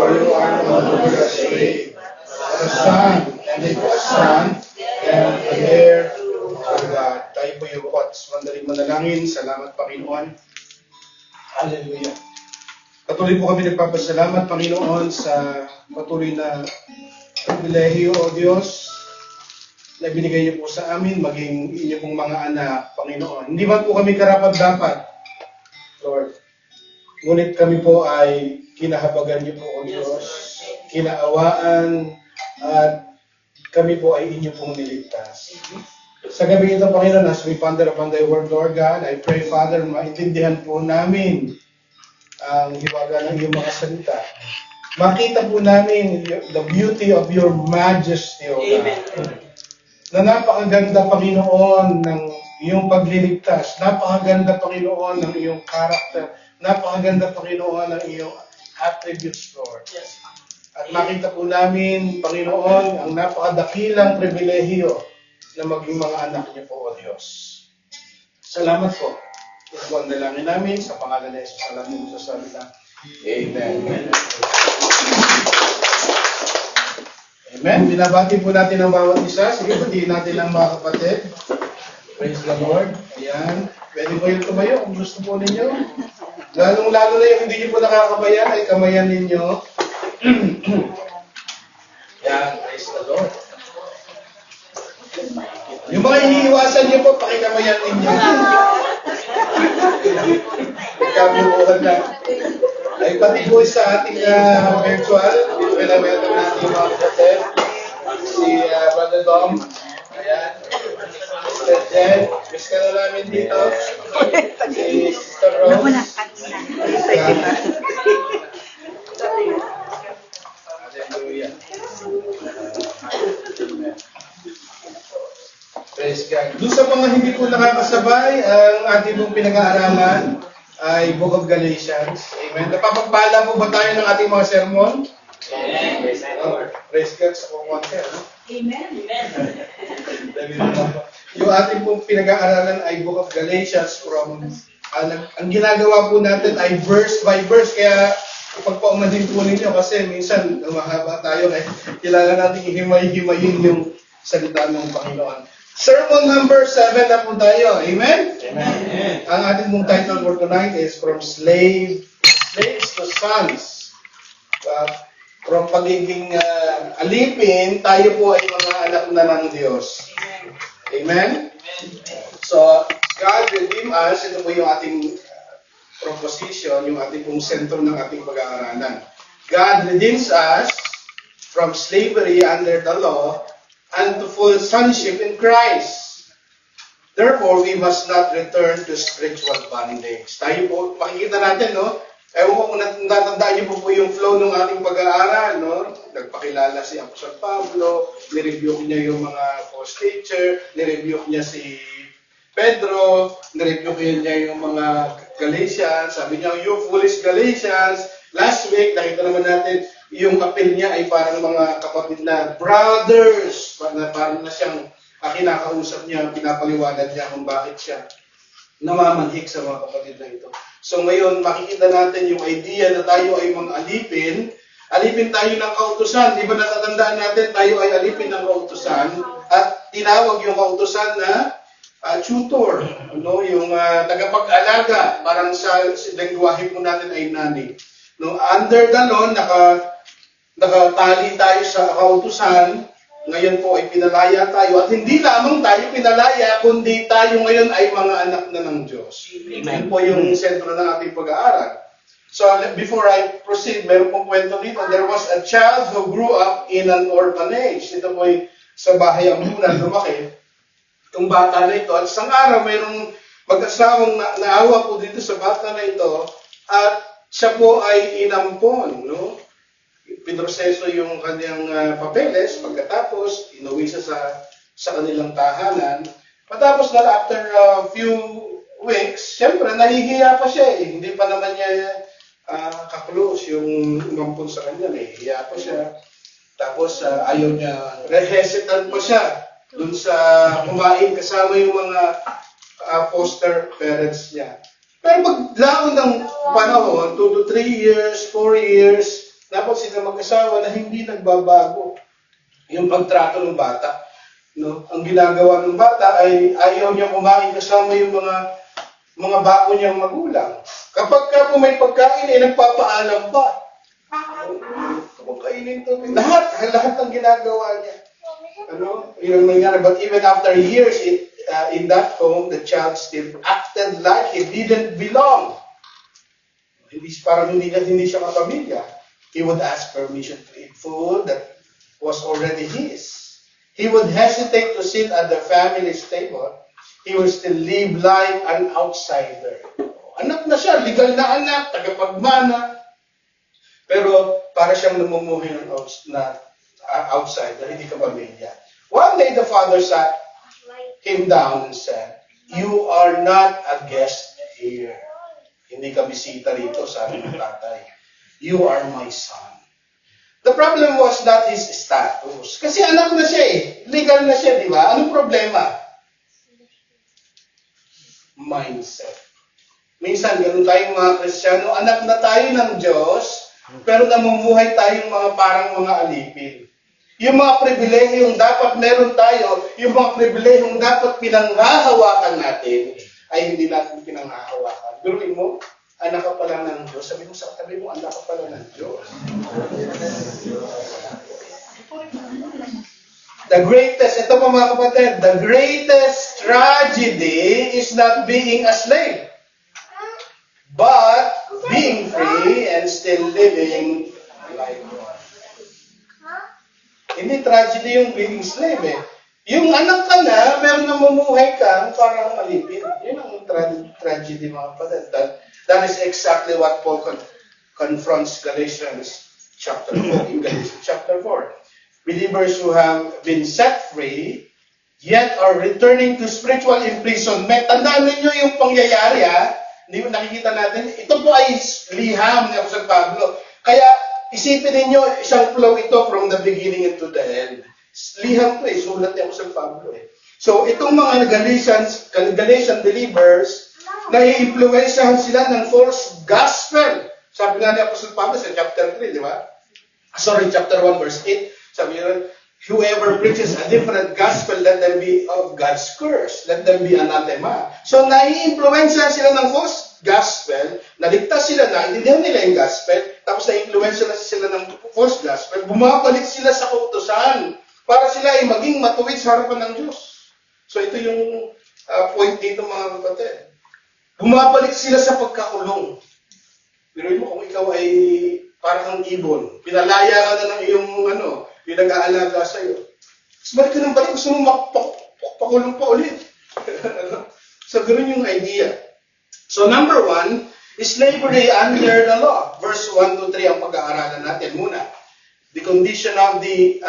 For you are no longer a slave, but a son, and if a son, then an heir of God. Tayo po yung mandaling manalangin. Salamat, Panginoon. Hallelujah. Patuloy po kami nagpapasalamat, Panginoon, sa patuloy na pribilehiyo, O Diyos, na binigay niyo po sa amin, maging inyo pong mga anak, Panginoon. Hindi man po kami karapat-dapat, Lord. Ngunit kami po ay kinahabagan niyo po, O Diyos, kinaawaan, at kami po ay inyo pong niligtas. Sa gabi ito, Panginoon, as we ponder upon thy word, Lord God, I pray, Father, maintindihan po namin ang hiwaga ng iyong mga salita. Makita po namin the beauty of your majesty, O God. Na napakaganda, Panginoon, ng iyong pagliligtas. Napakaganda, Panginoon, ng iyong character. Napakaganda, Panginoon, ng iyong attributes, Lord. At makita po namin, Panginoon, ang napakadakilang pribilehiyo na maging mga anak niyo po, O Diyos. Salamat po. Ito po ang dalangin namin sa pangalan ni Jesus. Salamin mo sa salita. Amen. Amen. Binabati po natin ang bawat isa. Sige, batiin natin ang mga kapatid. Praise the Lord. Ayan. Pwede po yung tumayo kung gusto po ninyo. Lalong-lalo na yung hindi niyo po nakakabayan, ay kamayan ninyo. Yan. Praise the Lord. Yung mga iniiwasan niyo po, pakikamayan ninyo. Ikabubuhan na. Ay pati po sa ating virtual, welcome natin yung mga kapatid. Si Brother Dom. Ayan. Sister Jen. Miss ka na namin dito. Si Sister Rose. Hallelujah. Praise God. Doon sa mga hindi po nakakasabay, ang ating pong pinag-aaralan ay Book of Galatians. Amen. Napapagpala po ba tayo ng ating mga sermon? Amen. Praise God sa kumonte. Amen. Yung ating pong pinag-aaralan ay Book of Galatians from, ang ginagawa po natin ay verse by verse. Kaya kapag paumanhin po ninyo, kasi minsan mahaba tayo, kailangan natin ihimay-himayin yung salita ng Panginoon. Sermon number 7 na po tayo. Amen? Amen. Ang ating mong title for tonight is From Slaves to Sons. From pagiging alipin, tayo po ay mga anak na ng Diyos. Amen? So, God redeemed us. Ito po yung ating proposition, yung ating pong sentro ng ating pag-aaralan. God redeems us from slavery under the law and to full sonship in Christ. Therefore, we must not return to spiritual bondage. Tayo po, makikita natin, no? Ewan ko kung natandaan niyo po yung flow ng ating pag-aaral, no? Nagpakilala si Apostol Pablo, nireview niya yung mga false teacher, nireview niya si Pedro, nireview niya yung mga Galatians, sabi niya, you foolish Galatians. Last week, nakita naman natin, yung apel niya ay parang mga kapatid na brothers. Parang na siyang kinakausap niya, pinapaliwanag niya kung bakit siya namamanhik sa mga kapatid na ito. So ngayon, makikita natin yung idea na tayo ay mga alipin. Alipin tayo ng kautusan. Di ba natatandaan natin, tayo ay alipin ng kautusan. At tinawag yung kautusan na tutor. No? Yung tagapag-alaga. Parang sa lengguwahe po natin ay nani. No? Under the law, nakatali tayo sa kautusan. Ngayon po ay pinalaya tayo. At hindi lamang tayo pinalaya, kundi tayo ngayon ay mga anak na ng Diyos. Yan po yung sentro ng ating pag-aaral. So, before I proceed, meron pong kwento dito. There was a child who grew up in an orphanage. Ito po ay sa bahay ambunan, lumaki. Itong bata na ito. At isang araw, mayroong mag-asawang naawa po dito sa bata na ito. At siya po ay inampon, no? Pinroseso yung kanyang papeles, pagkatapos inuwi siya sa kanilang tahanan. Matapos na after a few weeks, siyempre nahihiya pa siya eh. Hindi pa naman niya ka-close yung umampun sa kanya, nahihiya pa siya. Tapos ayaw niya, hesitant pa siya dun sa kumain kasama yung mga foster parents niya. Pero paglaon ng panahon, 2 to 3 years, 4 years, Dapat sila mag-asawa na hindi nagbabago yung pagtrato ng bata. No? Ang ginagawa ng bata ay ayaw niya kumain kasama yung mga bago niyang magulang. Kapag ka po may pagkain, ay nagpapaalam pa. Kumakainin to. Lahat ng ginagawa niya. Ano? Yung nangyari. But even after years in that home, the child still acted like he didn't belong. Parang hindi siya kapamilya. He would ask permission to eat food that was already his. He would hesitate to sit at the family's table. He would still live like an outsider. Anak na siya, legal na anak, tagapagmana. Pero para siyang namumuhay ng outsider, hindi kapamilya. One day the father sat him down and said, "You are not a guest here." Hindi ka bisita rito, sabi ng tatay. "You are my son." The problem was not his status. Kasi anak na siya eh. Legal na siya, di ba? Anong problema? Mindset. Minsan, ganun tayong mga Kristiyano, anak na tayo ng Diyos, pero namumuhay tayong parang mga alipin. Yung mga pribilehiyong dapat meron tayo, yung mga pribilehiyong dapat pinanghahawakan natin, ay hindi natin pinanghahawakan. Biruin mo, anak ka pala ng Diyos. Sabi mo sa katabi mo, anak ka pala ng Diyos. The greatest, ito po mga kapatid, the greatest tragedy is not being a slave, but being free and still living like one. Hindi tragedy yung being slave eh. Yung anak ka na, meron na mamumuhay ka, parang malipin. Yun ang tragedy mga kapatid. That is exactly what Paul confronts Galatians chapter 4. In Galatians chapter 4. Believers who have been set free, yet are returning to spiritual imprisonment. Tandaan ninyo yung pangyayari ha. Hindi mo nakikita natin. Ito po ay liham ni Apostol Pablo. Kaya isipin ninyo, isang flow ito from the beginning to the end. Liham to eh, sulat ni Apostol Pablo eh. So itong mga Galatian believers, nai-influensyahan sila ng false gospel. Sabi nga ni Apostol Pablo sa chapter 3, di ba? Sorry, chapter 1, verse 8. Sabi niya, whoever preaches a different gospel, let them be of God's curse. Let them be anathema. So, nai-influensyahan sila ng false gospel, naligtas sila na, intindihan nila yung gospel, tapos na-influensya sila ng false gospel, bumabalik sila sa kautusan para sila ay maging matuwid sa harapan ng Diyos. So, ito yung point dito mga kapatid. Bumabalik sila sa pagkakulong. Pero mo kung ikaw ay parang ibon, pinalaya ka na ng iyong yung nag-aalaga sa'yo. Tapos balik ka ng balik, gusto mo pakulong pa ulit. So, ganoon yung idea. So, number 1, is slavery under the law. Verse 1 to 3 ang pag-aaralan natin muna. The condition of the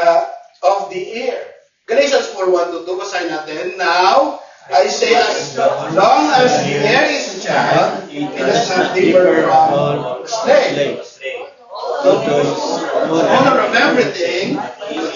heir. Galatians 4:1 to 2, basahin natin. Now, I say as long as the heir is a child, it does not differ from a slave. The owner of everything,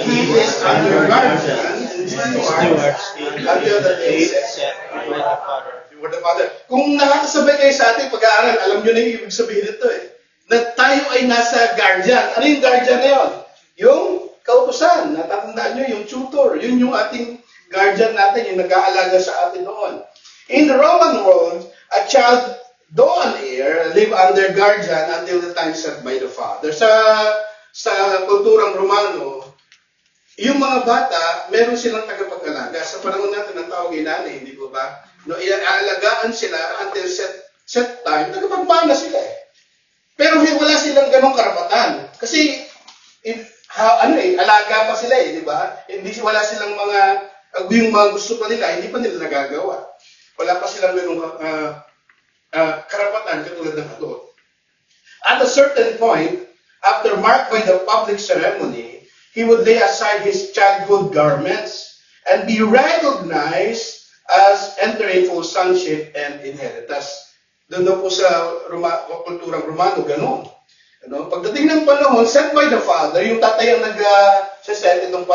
he is under guardian and stewards until the day set by the Father. Kung nakakasabay kayo sa ating pag-aaral, alam nyo na yung ibig sabihin nito eh. Na tayo ay nasa guardian. Ano yung guardian na yun? Yung kautusan. Natatandaan nyo, yung tutor. Yun yung ating guardian natin, yung nag-aalaga sa atin noon. In the Roman world, a child, though an heir, live under guardian until the time set by the father. Sa kulturang Romano, yung mga bata, meron silang tagapag-alaga. Sa panahon natin, ang tawag ay nanay, hindi po ba? No, iaalagaan sila until set time, tagapagmana sila eh. Pero wala silang ganong karapatan. Kasi, alaga pa sila eh, di ba? Wala silang yung mga gusto pa nila, hindi pa nila nagagawa. Wala pa silang ganong karapatan katulad ng adult. At a certain point, after marked by the public ceremony, he would lay aside his childhood garments and be recognized as entering full sonship and inheritance. Doon daw po sa kulturang Romano, gano'n. Pagdating ng panahon, set by the father, yung tatay ang nag-set itong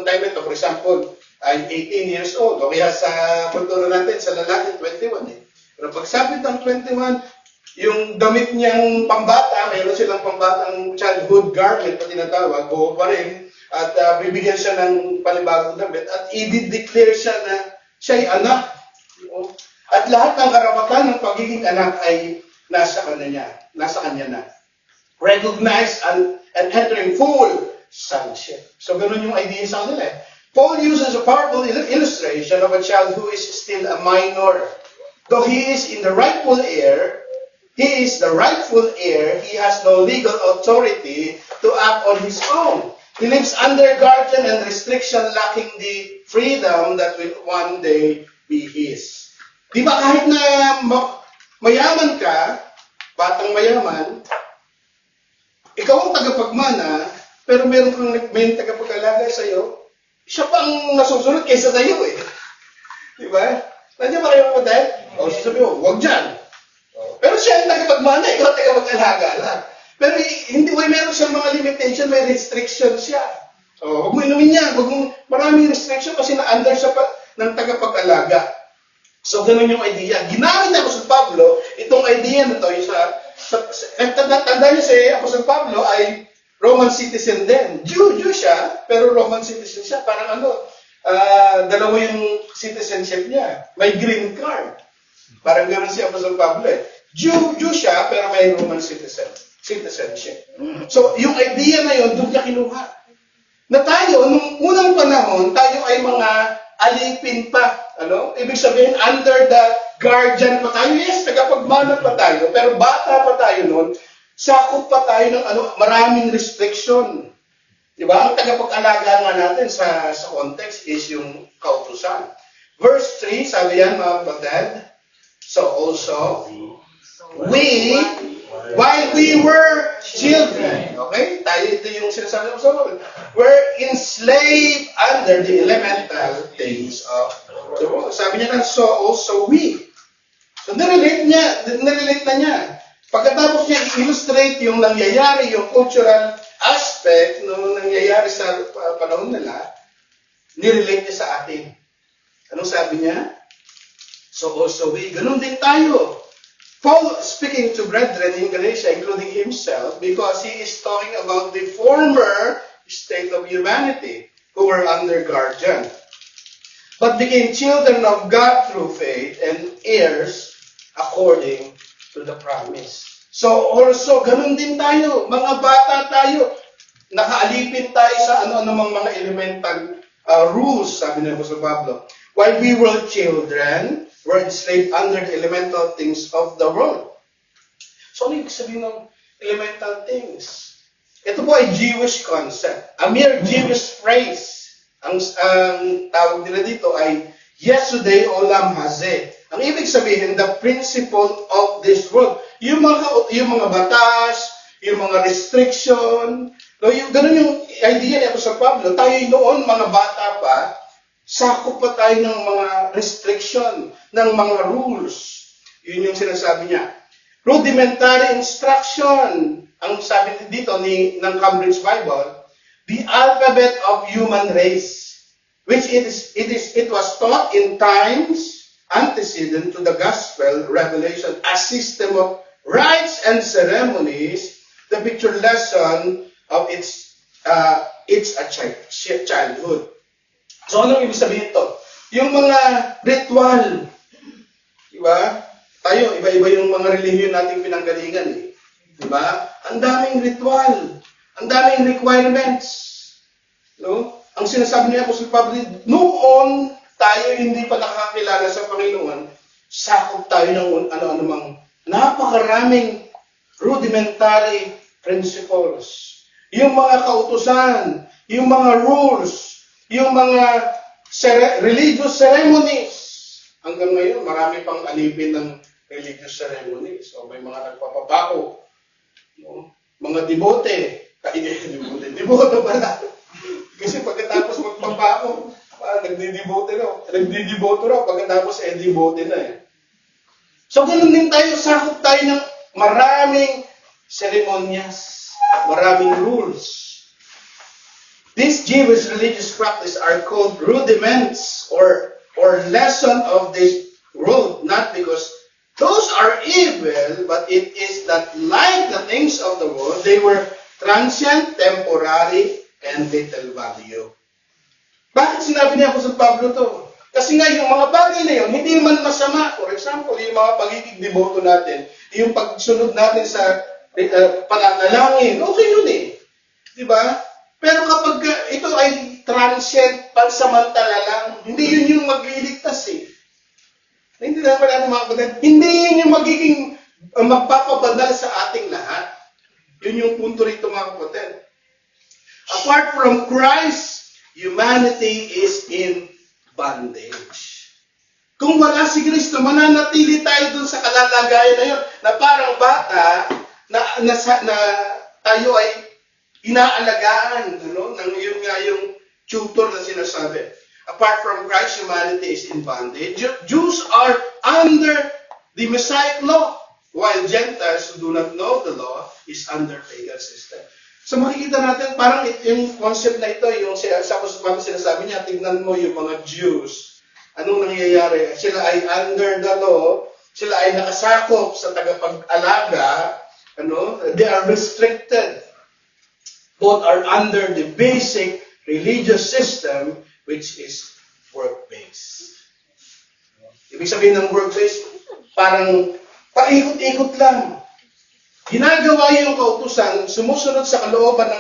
time ito, for example, ay 18 years old. O kaya sa kultura natin, sa lalaki, 21 eh. Pero pagsapit ng 21, Yung damit niyang pambata, mayroon silang pambatang childhood garment na tinatawag, buo pa rin, at bibigyan siya ng panibagong damit, at i-declare siya na siya'y anak. At lahat ng karapatan ng pagiging anak ay nasa kanya na. Recognize and entering full sonship. So ganun yung idea sa kanila. Paul uses a powerful illustration of a child who is still a minor. Though he is the rightful heir, he has no legal authority to act on his own. He lives under guardian and restriction, lacking the freedom that will one day be his. Di ba kahit na mayaman ka, batang mayaman, ikaw ang tagapagmana, pero may tagapag-alaga sa'yo, siya pa ang nasusunod kaysa sa'yo eh. Di ba? Nandiyan ba kayo kapatid? O, sasabi mo, huwag dyan. Pero siya ang tagapagmana, ikaw ang tagapag-alaga lang. Pero hindi, meron siyang mga limitation, may restriction siya. So, huwag mo inumin yan. Maraming restriction kasi na-under siya pa ng tagapag-alaga. So, ganun yung idea. Ginamit ni Apostol Pablo, itong idea na to, tanda niyo si Apostol Pablo ay Roman citizen din. Jew siya, pero Roman citizen siya. Parang dalawa yung citizenship niya. May green card. Parang gano'n si Apostol Pablo eh. Jew siya, pero may Roman citizenship. So, yung idea na yun, doon niya kinuha. Na tayo, nung unang panahon, tayo ay mga alipin pa. Ibig sabihin, under the guardian pa tayo. Yes, tagapagmana pa tayo. Pero bata pa tayo noon, sakop pa tayo ng maraming restriction. Diba? Ang tagapag-alaga nga natin sa context is yung kautusan. Verse 3, sabi yan mga kapatid, so also, we, while we were children, okay? Tayo ito yung sinasabi ng Psalm, were enslaved under the elemental things of the world. Sabi niya na, so also we. So nirelate na niya. Pagkatapos niya i-illustrate yung nangyayari, yung cultural aspect nung nangyayari sa panahon nila, nirelate niya sa atin. Anong sabi niya? So also we, ganun din tayo. Paul speaking to brethren in Galatia, including himself, because he is talking about the former state of humanity, who were under guardian, but became children of God through faith and heirs according to the promise. So also, ganun din tayo, mga bata tayo, nakaalipin tayo sa ano-anumang mga elemental rules, sabi ng Apostol Pablo. While we were children, were enslaved under the elemental things of the world. So, ano yung sabihin ng elemental things? Ito po ay Jewish concept. A mere Jewish phrase. Ang tawag nila dito ay Yesodei Olam Hazeh. Ang ibig sabihin, the principle of this world. Yung mga batas, yung mga restriction, ganun yung idea ni Apostol Pablo. Tayo noon, mga bata pa, sakop pa tayo ng mga restriction, ng mga rules. Yun yung sinasabi niya. Rudimentary instruction. Ang sabi dito ng Cambridge Bible, the alphabet of human race, which it was taught in times antecedent to the gospel revelation, a system of rites and ceremonies, the picture lesson of its childhood. So, anong ibig sabihin ito? Yung mga ritual, diba? Tayo, iba-iba yung mga relihiyon nating pinanggalingan eh. Diba? Ang daming ritual, ang daming requirements. No? Ang sinasabi niya Apostol Pablo, noon tayo hindi pa nakakilala sa Panginoon, sakop tayo ng ano-anumang napakaraming rudimentary principles. Yung mga kautusan, yung mga rules, yung mga religious ceremonies. Hanggang ngayon, marami pang alipin ng religious ceremonies. O may mga nagpapabako. No? Mga devote. Devote pala. Kasi pagkatapos magpapako, nagdidiboto raw. Pagkatapos, devote na eh. So, ganun din tayo. Sakop tayo ng maraming seremonyas, maraming rules. These Jewish religious practices are called rudiments or lesson of this world, not because those are are evil, but it is that like the things of the world, they were transient, temporary, and little value. Bakit sinabi ni Apostol Pablo to? Kasi nga yung mga bagay na yun, hindi man masama. For example, yung mga pagiging deboto natin, yung pagsunod natin sa pananalangin, okay yun eh. Diba? Pero kapag ito ay transient, pansamantala lang, hindi yun yung magliligtas eh. Hindi na natin mga kapatid, hindi yun yung magiging magpapabadal sa ating lahat. Yun yung punto rito mga kapatid. Apart from Christ, humanity is in bondage. Kung wala si Kristo, mananatili tayo dun sa kalalagayan na yun, na parang bata na tayo ay inaalagaan, ano? Nang yun nga yung tutor na sinasabi. Apart from Christ, humanity is in bondage. Jews are under the Mosaic law, while Gentiles who do not know the law is under pagan system. So makikita natin, parang yung concept na ito, yung sinasabi niya, tignan mo yung mga Jews. Anong nangyayari? Sila ay under the law, sila ay nakasakop sa tagapag-alaga, ano? They are restricted. Both are under the basic religious system, which is work-based. Ibig sabihin ng work-based, parang paikot-ikot lang. Ginagawa yung kautusan, sumusunod sa kalooban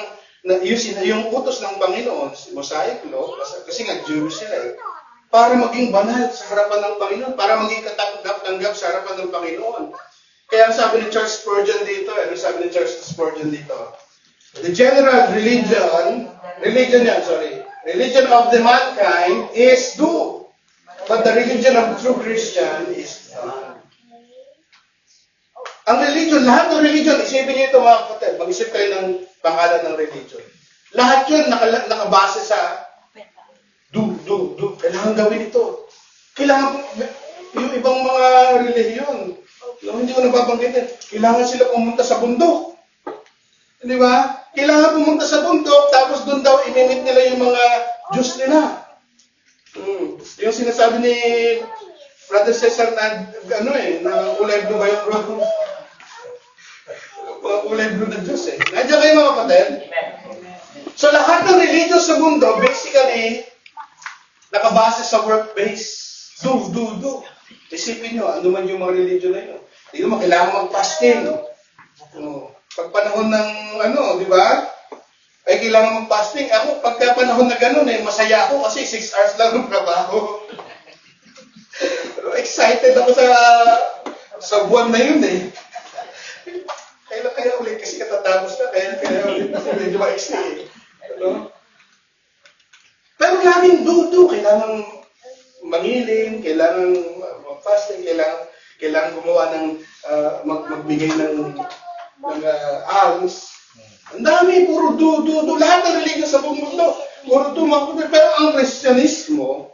ng yung utos ng Panginoon, Mosaic law, kasi nga Jewish sila eh, para maging banal sa harapan ng Panginoon, para maging katanggap-tanggap sa harapan ng Panginoon. Kaya ang sabi ni Charles Spurgeon dito, the general religion of the mankind is do, but the religion of the true Christian is done. Ang religion, lahat ng religion, isipin niyo ito mga kapatid, mag-isip kayo ng pangalan ng religion. Lahat yun nakabase sa do. Kailangan gawin ito. Kailangan, yung ibang mga relihiyon, hindi ko nababanggitin, kailangan sila pumunta sa bundok. Di ba? Kailangan pumunta sa bundok, tapos doon daw imimit nila yung mga Diyos nila. Yung sinasabi ni Brother Cesar na, na kulay blue ba yung bro? Kulay blue na Diyos eh. Nandiyan kayo mga kapatid? So lahat ng religion sa mundo, basically, nakabase sa work-based. Do. Isipin nyo, ano man yung mga religion na yun. Hindi mo kailangan mag-fasting. Pag panahon ng, di ba? Ay kailangan mag-fasting. Ako, pagka panahon na gano'n, masaya ako kasi 6 hours lang ng trabaho. Excited ako sa buwan na yun eh. Kaya ulit kasi katatapos na, kaya ulit kasi medyo maiksi eh. Pero laging do. Kailangan mangiling, kailangan mag-fasting, kailangan gumawa ng, magbigay ng alms. Ang dami, puro do. Lahat ng religion sa buong mundo, puro do. Pero ang Kristyanismo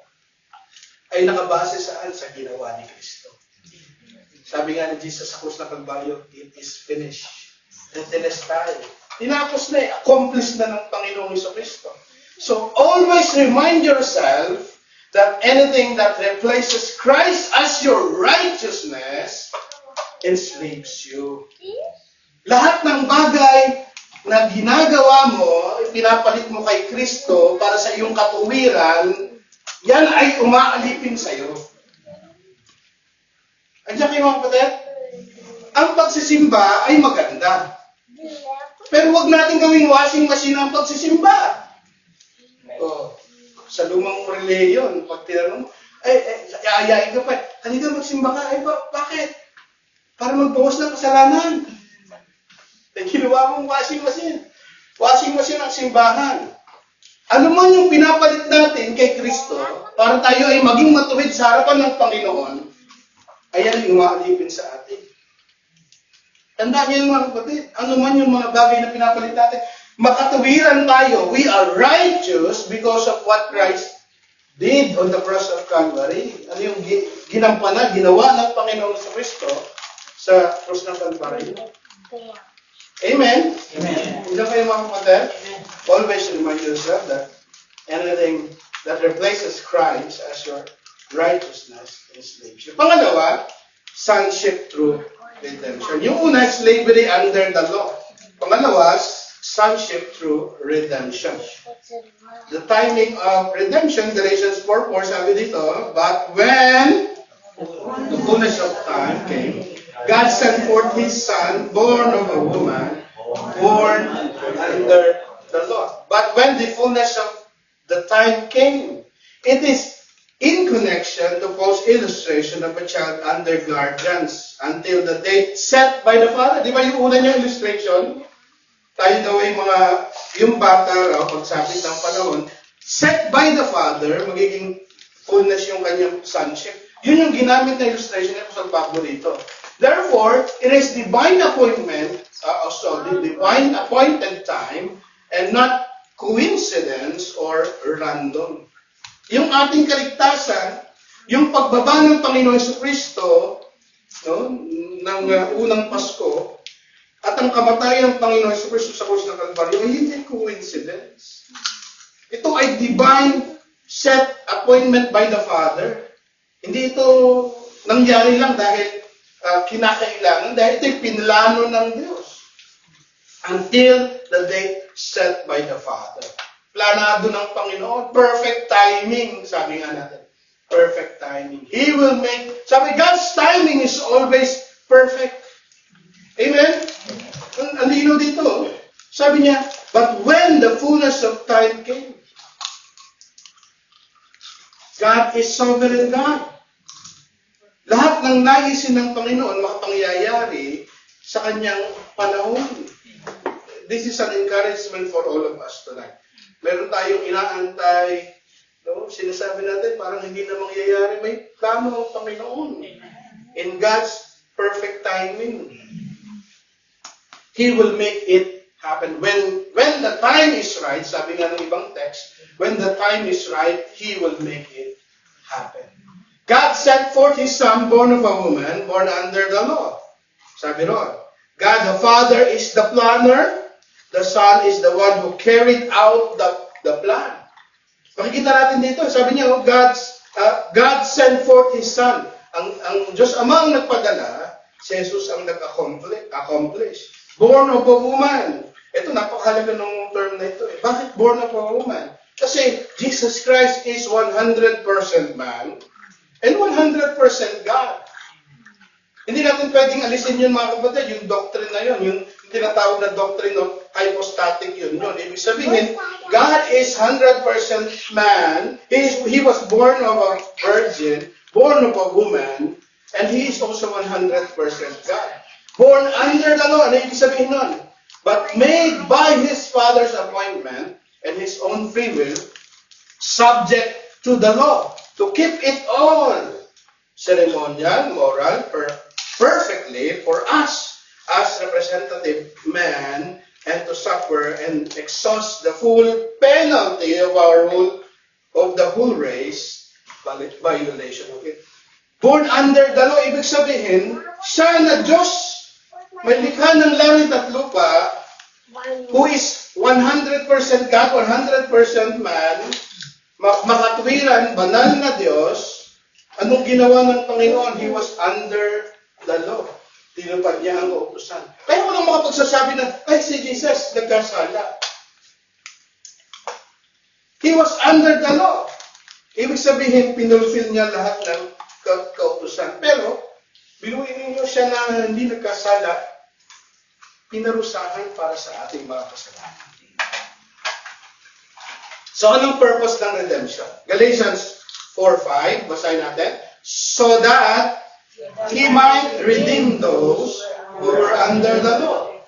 ay nakabase saan? Sa ginawa ni Kristo. Sabi nga ni Jesus sa krus ng Kalbaryo, it is finished. Tetelestai. Tinapos na accomplished na ng Panginoong Jesucristo. So always remind yourself that anything that replaces Christ as your righteousness enslaves you. Lahat ng bagay na ginagawa mo, pinapalit mo kay Kristo para sa iyong katuwiran, yan ay umaalipin sa'yo. Andiyan kayo mga kapatid? Ang pagsisimba ay maganda. Pero huwag natin gawing washing machine ang pagsisimba. Sa lumang relihiyon, pag tinanong, ayayain ka pa. Kanina magsimba ka, bakit? Para magbawas ng kasalanan. Ginawa mong washing machine. Washing machine ang simbahan. Ano man yung pinapalit natin kay Kristo, para tayo ay maging matuwid sa harapan ng Panginoon, ayan yung umaalipin sa atin. Tandaan niyo mga kapatid, ano man yung mga bagay na pinapalit natin, makatuwiran tayo. We are righteous because of what Christ did on the cross of Calvary. Ano yung ginampanan, ginawa ng Panginoon sa Kristo sa cross ng Calvary. Amen? Amen. Hindi kayo mga kapatid? Always remind yourself that anything that replaces Christ as your righteousness enslaves you. Pangalawa, sonship through redemption. Yung una, slavery under the law. Pangalawa, sonship through redemption. The timing of redemption, Galatians 4:4, sabi dito, but when the fullness of time came, God sent forth His Son, born of a woman, born under the law. But when the fullness of the time came, it is in connection to Paul's illustration of a child under guardians until the date set by the father. Di ba yung una niyang illustration? Tayo daw yung bata raw, pagsapit ng panahon, set by the father, magiging fullness yung kanyang sonship. Yun yung ginamit na illustration ng Apostol Pablo dito. Therefore, it is divine appointment, the divine appointed time, and not coincidence or random. Yung ating kaligtasan, yung pagbaba ng Panginoon Jesucristo, no, ng unang Pasko, at ang kamatayan ng Panginoon Jesucristo sa krus ng Kalbaryo ay hindi coincidence. Ito ay divine set appointment by the Father. Hindi ito nangyari lang dahil kinakailangan, dahil ito'y pinlano ng Diyos. Until the date set by the Father. Planado ng Panginoon. Perfect timing, sabi nga natin. Perfect timing. He will make, sabi, God's timing is always perfect. Amen? Ang lino dito, sabi niya, but when the fullness of time came, God is sovereign God. Lahat ng naisin ng Panginoon makapangyayari sa kanyang panahon. This is an encouragement for all of us tonight. Meron tayong inaantay, no? Sinasabi natin parang hindi na mangyayari. May plano ang Panginoon. In God's perfect timing, He will make it happen. When the time is right, sabi nga ng ibang text, when the time is right, He will make it happen. God sent forth His Son, born of a woman, born under the law. Sabi ron, God the Father is the planner, the Son is the one who carried out the plan. Makikita natin dito, sabi niya, God sent forth His Son. Ang Diyos Ama ang nagpadala, si Jesus ang nag-accomplish. Born of a woman. Ito, napakahalaga ng term na ito. Bakit born of a woman? Kasi Jesus Christ is 100% man and 100% God. Hindi natin pwedeng alisin yun, mga kapatid, yung doctrine na yun, yung tinatawag na doctrine of hypostatic yun. Ibig sabihin, God is 100% man, He was born of a virgin, born of a woman, and He is also 100% God. Born under the law, ano ibig sabihin nun? But made by His Father's appointment and His own free will, subject to the law, to keep it all ceremonial, moral, perfectly for us as representative man, and to suffer and exhaust the full penalty of the whole race violation of it. Born under the law, ibig sabihin, siya na Diyos, may likha ng langit at lupa, who is 100% God, 100% man, makatwiran, banal na Diyos. Anong ginawa ng Panginoon? He was under the law. Tinupad niya ang kautusan. Kaya walang makapagsasabi na, ay, si Jesus nagkasala. He was under the law. Ibig sabihin, pinulfill niya lahat ng kautusan. Pero, binuin ninyo siya na hindi nagkasala, pinarusahan para sa ating mga kasalanan. So, anong purpose ng redemption? Galatians 4:5, basahin natin. So that He might redeem those who were under the law,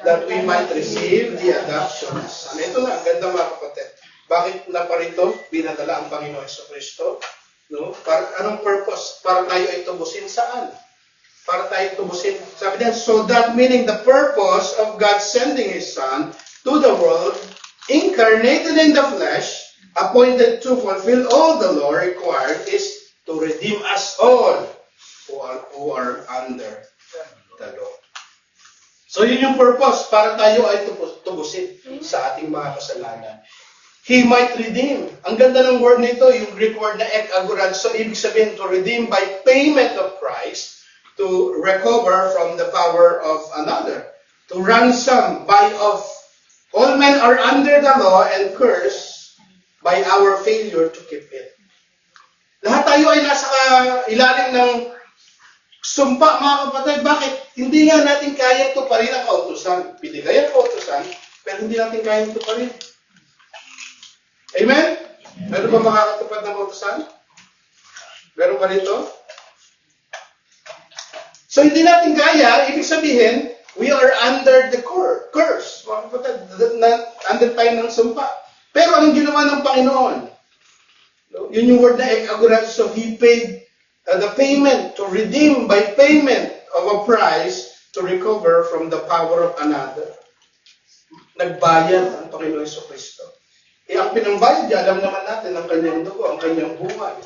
that we might receive the adoption as son. Ito na, ang ganda mga kapatid. Bakit na parito binadala ang Panginoon Jesucristo? No? Anong purpose? Para tayo ay tubusin saan? Para tayo tubusin. Sabi niya, so that meaning the purpose of God sending His Son to the world, incarnated in the flesh, appointed to fulfill all the law required, is to redeem us all who are under the law. So yun yung purpose, para tayo ay tubusin sa ating mga kasalanan. He might redeem. Ang ganda ng word nito, yung Greek word na ek agorazo, ibig sabihin to redeem by payment of price, to recover from the power of another, to ransom, buy off. All men are under the law and cursed by our failure to keep it. Lahat tayo ay nasa ilalim ng sumpa, mga kapatid. Bakit? Hindi nga natin kayang tuparin ang kautusan. Binigay ang kautusan, pero hindi natin kayang tuparin. Amen? Meron ba makakatupad ng kautusan? Meron ba rito? So hindi natin kaya, ibig sabihin, we are under the curse. Mga kapatid, under tayo ng sumpa. Pero anong ginawa ng Panginoon? Yun yung word na ekagurat. So He paid the payment to redeem by payment of a price to recover from the power of another. Nagbayad ang Panginoon Jesucristo. Ang pinambayad niya, alam naman natin ang kanyang dugo, ang kanyang buhay.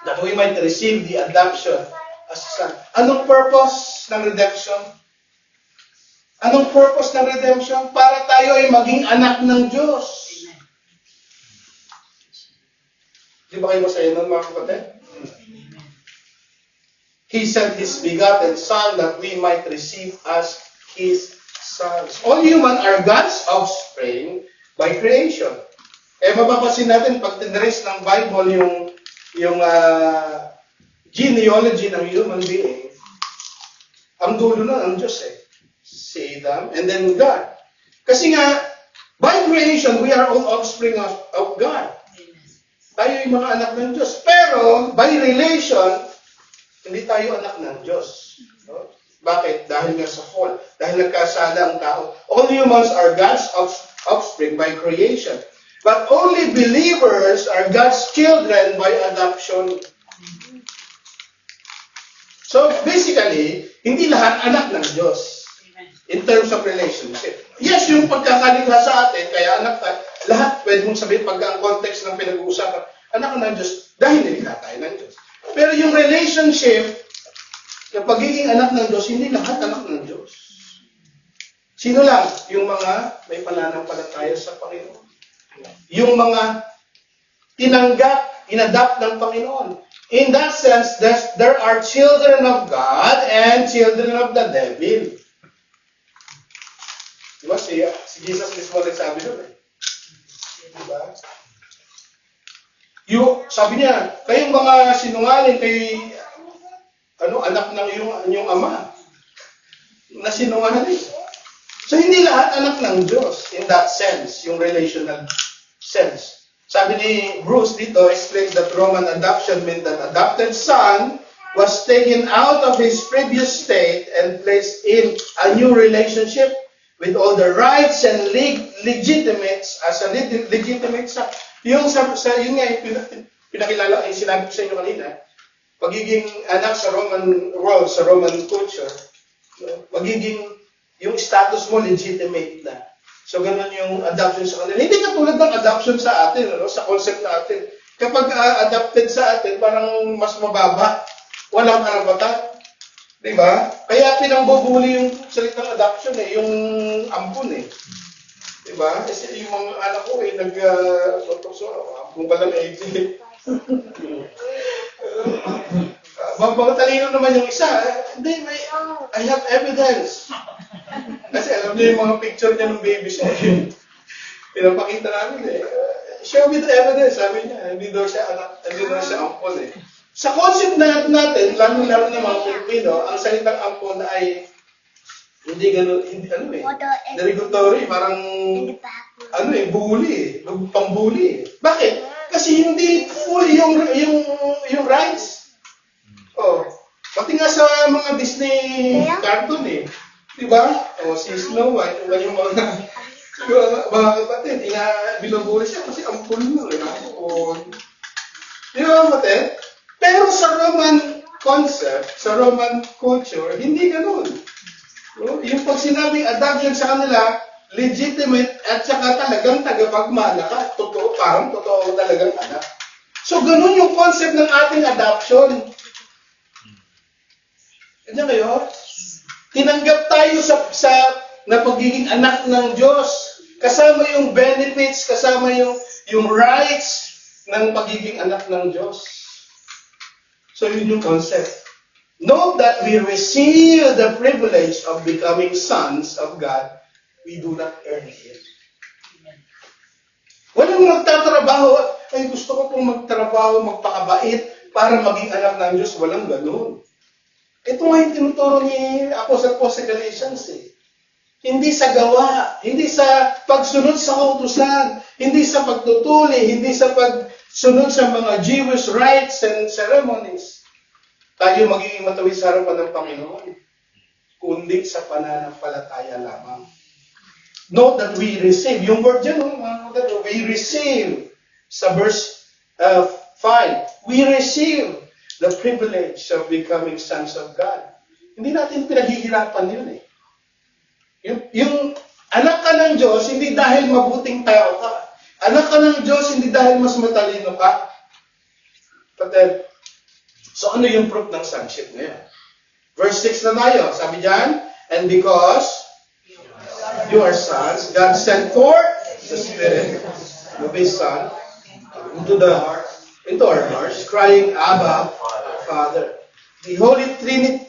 That we might receive the adoption as a son. Anong purpose ng redemption? Anong purpose ng redemption? Para tayo ay maging anak ng Diyos. Di ba kayo masaya nun, mga kapatid? He sent His begotten Son that we might receive as His sons. All human are God's offspring by creation. Mapapasin natin, pag tinrace ng Bible yung genealogy ng human being, ang dulo nun, ang Diyos si Adam, and then God. Kasi nga, by creation, we are all offspring of God. Tayo yung mga anak ng Diyos. Pero, by relation, hindi tayo anak ng Diyos. No? Bakit? Dahil nga sa fall. Dahil nagkasala ang tao. All humans are God's offspring by creation. But only believers are God's children by adoption. So, basically, hindi lahat anak ng Diyos. In terms of relationship. Yes, yung pagkakalikha sa atin, kaya anak tayo, lahat pwede mong sabihin pag ang context ng pinag-uusapan, anak ng Diyos, dahil nilikha tayo ng Diyos. Pero yung relationship, yung pagiging anak ng Diyos, hindi lahat anak ng Diyos. Sino lang? Yung mga may pananampalataya sa Panginoon. Yung mga tinanggap, inadapt ng Panginoon. In that sense, there are children of God and children of the devil. Diba? Si Jesus mismo nagsabi nun Diba? Sabi niya, kayong mga sinungaling, anak ng inyong ama, na sinungaling. So, hindi lahat anak ng Diyos in that sense, yung relational sense. Sabi ni Bruce dito, explains that Roman adoption meant that adopted son was taken out of his previous state and placed in a new relationship with all the rights and legitimates as a legitimate son. Yun nga yung pinakilala, yung sinabi ko sa inyo kanina, pagiging anak sa Roman world, sa Roman culture, magiging yung status mo legitimate na. So, ganun yung adoption sa kanila. Hindi katulad ng adoption sa atin, sa concept natin. Kapag adopted sa atin, parang mas mababa. Walang karapatan. Diba? Kaya pinangbubuli yung salitang adoption yung ampun Diba? Kasi yung mga anak ko ampun pala may mga talino naman yung isa. Hindi, I have evidence. Kasi alam niyo yung mga picture niya ng baby siya. Pinapakita namin show me the evidence, sabi niya. Hindi daw siya anak, hindi daw siya ampon Sa concept natin, lalo ng mga Pilipino, ang salitang ampon ay hindi gano'n, derogatory, parang bully, pambuli. Bakit? Kasi hindi fully yung rights. Pati nga sa mga Disney cartoon diba? Si Snow White, yung mga kapatid, binubuli siya kasi ampun mo, Di ba, kapatid? Pero sa Roman concept, sa Roman culture, hindi ganun. Yung pag sinabing adoption sa kanila, legitimate at saka talagang tagapagmana ka. Parang totoo talagang anak. So, ganun yung concept ng ating adoption. Ganyan kayo? Tinanggap tayo sa na pagiging anak ng Diyos. Kasama yung benefits, kasama yung rights ng pagiging anak ng Diyos. So, yun yung concept. Note that we receive the privilege of becoming sons of God. We do not earn it. Walang magtatrabaho. Ay, gusto ko pong magtrabaho, magpakabait para maging anak ng Diyos. Walang ganun. Ito nga yung tinuturo ni Apostle Paul sa Galatians eh. Hindi sa gawa, hindi sa pagsunod sa kautusan, hindi sa pagtutuli, hindi sa pagsunod sa mga Jewish rites and ceremonies. Tayo magiging matawid sa harapan ng Panginoon, kundi sa pananampalataya lamang. Note that we receive. Yung word dyan, we receive. Sa verse 5, we receive the privilege of becoming sons of God. Hindi natin pinaghihirapan yun eh. Yung anak ka ng Diyos, hindi dahil mabuting tao ka. Anak ka ng Diyos, hindi dahil mas matalino ka. So ano yung proof ng sonship ngayon? Verse 6 na tayo. Sabi dyan, and because you are sons, God sent forth the Spirit of His Son into our hearts, crying, Abba, Father. The Holy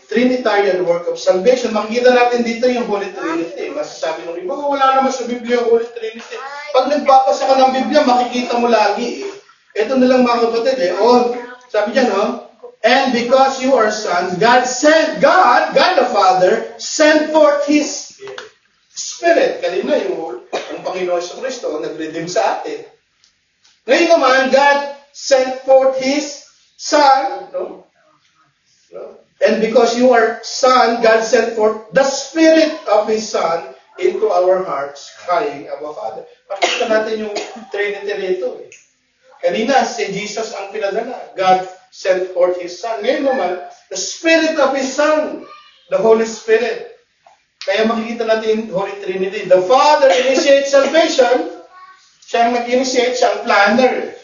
Trinitarian work of salvation. Makikita natin dito yung Holy Trinity. Masasabi ng iba, wala naman sa Biblia Holy Trinity. Pag nagbabasa ka ng Biblia, makikita mo lagi eh. Ito na lang mga kapatid eh. Sabi dyan, and because you are sons, God the Father, sent forth His Spirit. Kanina ang Panginoon sa Kristo, nag-redeem sa atin. Ngayon naman, God sent forth His Son, and because you are son, God sent forth the Spirit of His Son into our hearts, crying, Abba, Father. Pakita natin yung Trinity rito eh. Kanina, si Jesus ang pinadala. God sent forth His Son. Ngayon naman, the Spirit of His Son, the Holy Spirit. Kaya makikita natin Holy Trinity. The Father initiates salvation. Siya ang nag-initiate, siya ang planner.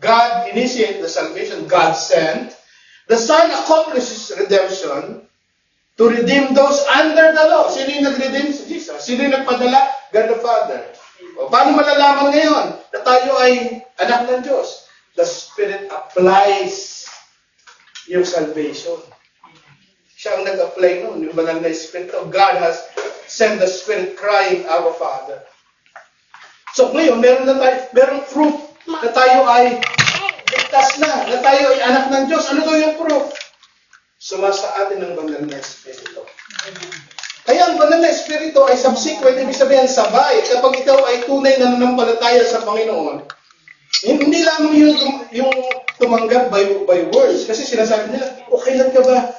God initiates the salvation. God sent. The Son accomplishes redemption to redeem those under the law. Sino yung nag-redeem? Si Jesus. Sino yung nagpadala? God the Father. O, paano malalaman ngayon na tayo ay anak ng Diyos? The Spirit applies yung salvation. Siya ang nag-apply noon. Yung banal na Spirit of God has sent the Spirit crying, Our Father. So ngayon, merong proof na tayo ay ligtas na tayo ay anak ng Diyos. Ano daw yung proof? Sumasa atin ng banal na Espiritu. Kaya ang banal na Espiritu ay subsequent, ibig sabihin sabay. Kapag ikaw ay tunay na nanampalataya sa Panginoon, hindi lamang yung tumanggap by words. Kasi sinasabi nila, kailan ka ba?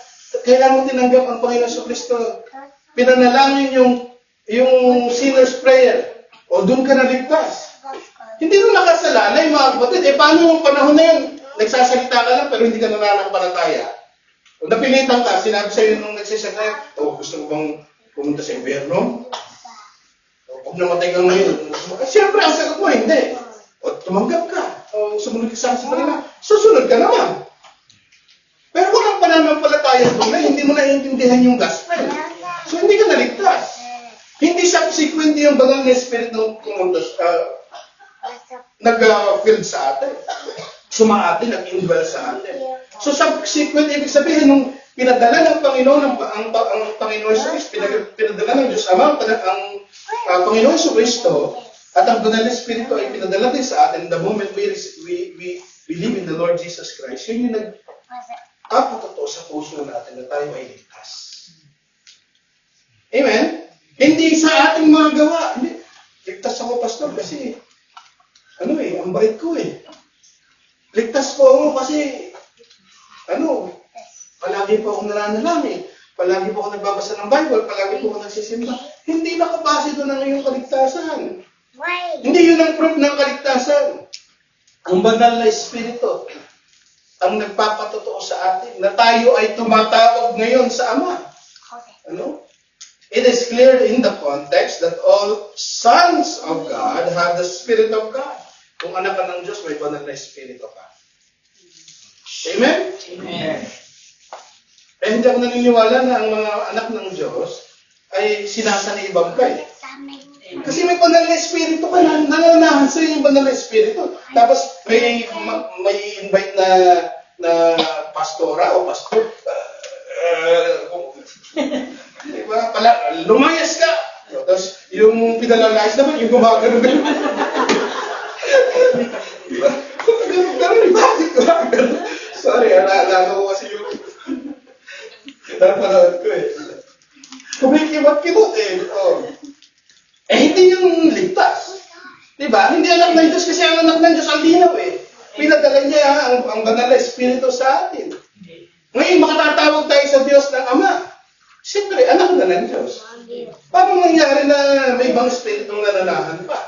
Kailan mo tinanggap ang Panginoon sa Kristo? Pinanalangin yung sinner's prayer. O doon ka naligtas. Hindi mo nakasalalay, mga kapatid. Paano yung panahon na yun? Nagsasalita ka lang, pero hindi ka nananampalataya. O napilitan ka, sinabi sa'yo nung nagsasalita, gusto mo bang pumunta sa impyerno? Huwag namatay ka ngayon. Siyempre, ang sagot mo, hindi. O tumanggap ka. O sumunod ka sa kanila. Susunod ka naman. Pero walang pananampalataya doon na hindi mo naiintindihan yung gospel. So, hindi ka naligtas. Hindi subsequent yung banal na Spirit ng kumundos, nag-filled sa atin. Sumaatin, nag-indwell sa atin. So subsequent, ibig sabihin, nung pinadala ng Panginoon, ang Panginoon sa Kristo, pinadala ng Diyos Ama, ang Panginoon sa Kristo, at ang banal na Espiritu ay pinadala din sa atin, the moment we believe in the Lord Jesus Christ, yun yung nag-apototoo sa puso natin na tayo ay ligtas. Amen? Hindi sa ating mga gawa. Hindi. Ligtas ako, pastor, kasi ang bait ko eh. Ligtas po ako kasi, palagi po akong nananalangin. Palagi po ako nagbabasa ng Bible. Palagi po ako nagsisimba. Hindi nakabase doon ang iyong kaligtasan. Why? Hindi yun ang proof ng kaligtasan. Ang banal na Espiritu ang nagpapatotoo sa atin na tayo ay tumatawag ngayon sa Ama. It is clear in the context that all sons of God have the Spirit of God. Kung anak ka ng Diyos, may banal na Espiritu ka. Amen? Amen. Hindi ako naniniwala na ang mga anak ng Diyos ay sinasaniibang ka eh. Kasi may banal na Espiritu ka, nananahan sa'yo yung banal na Espiritu. Tapos may invite na pastora o pastor, Diba? Lumayas ka. Tapos yung pinalalais naman, yung gumagano na yun. Diba? Bakit gumagano? Sorry, naalala ko kasi yung napanood ko eh. Kumikimot-kimot eh. Oh. Eh, hindi yung ligtas. Diba? Hindi anak ng Diyos kasi ang anak ng Diyos ang linaw eh. Pinadala niya ang banal na Espiritu sa atin. Ngayon, makatatawag tayo sa Diyos ng Ama. Siyempre, anak na ng Diyos. Paano nangyari na may ibang Espiritu nananahan pa?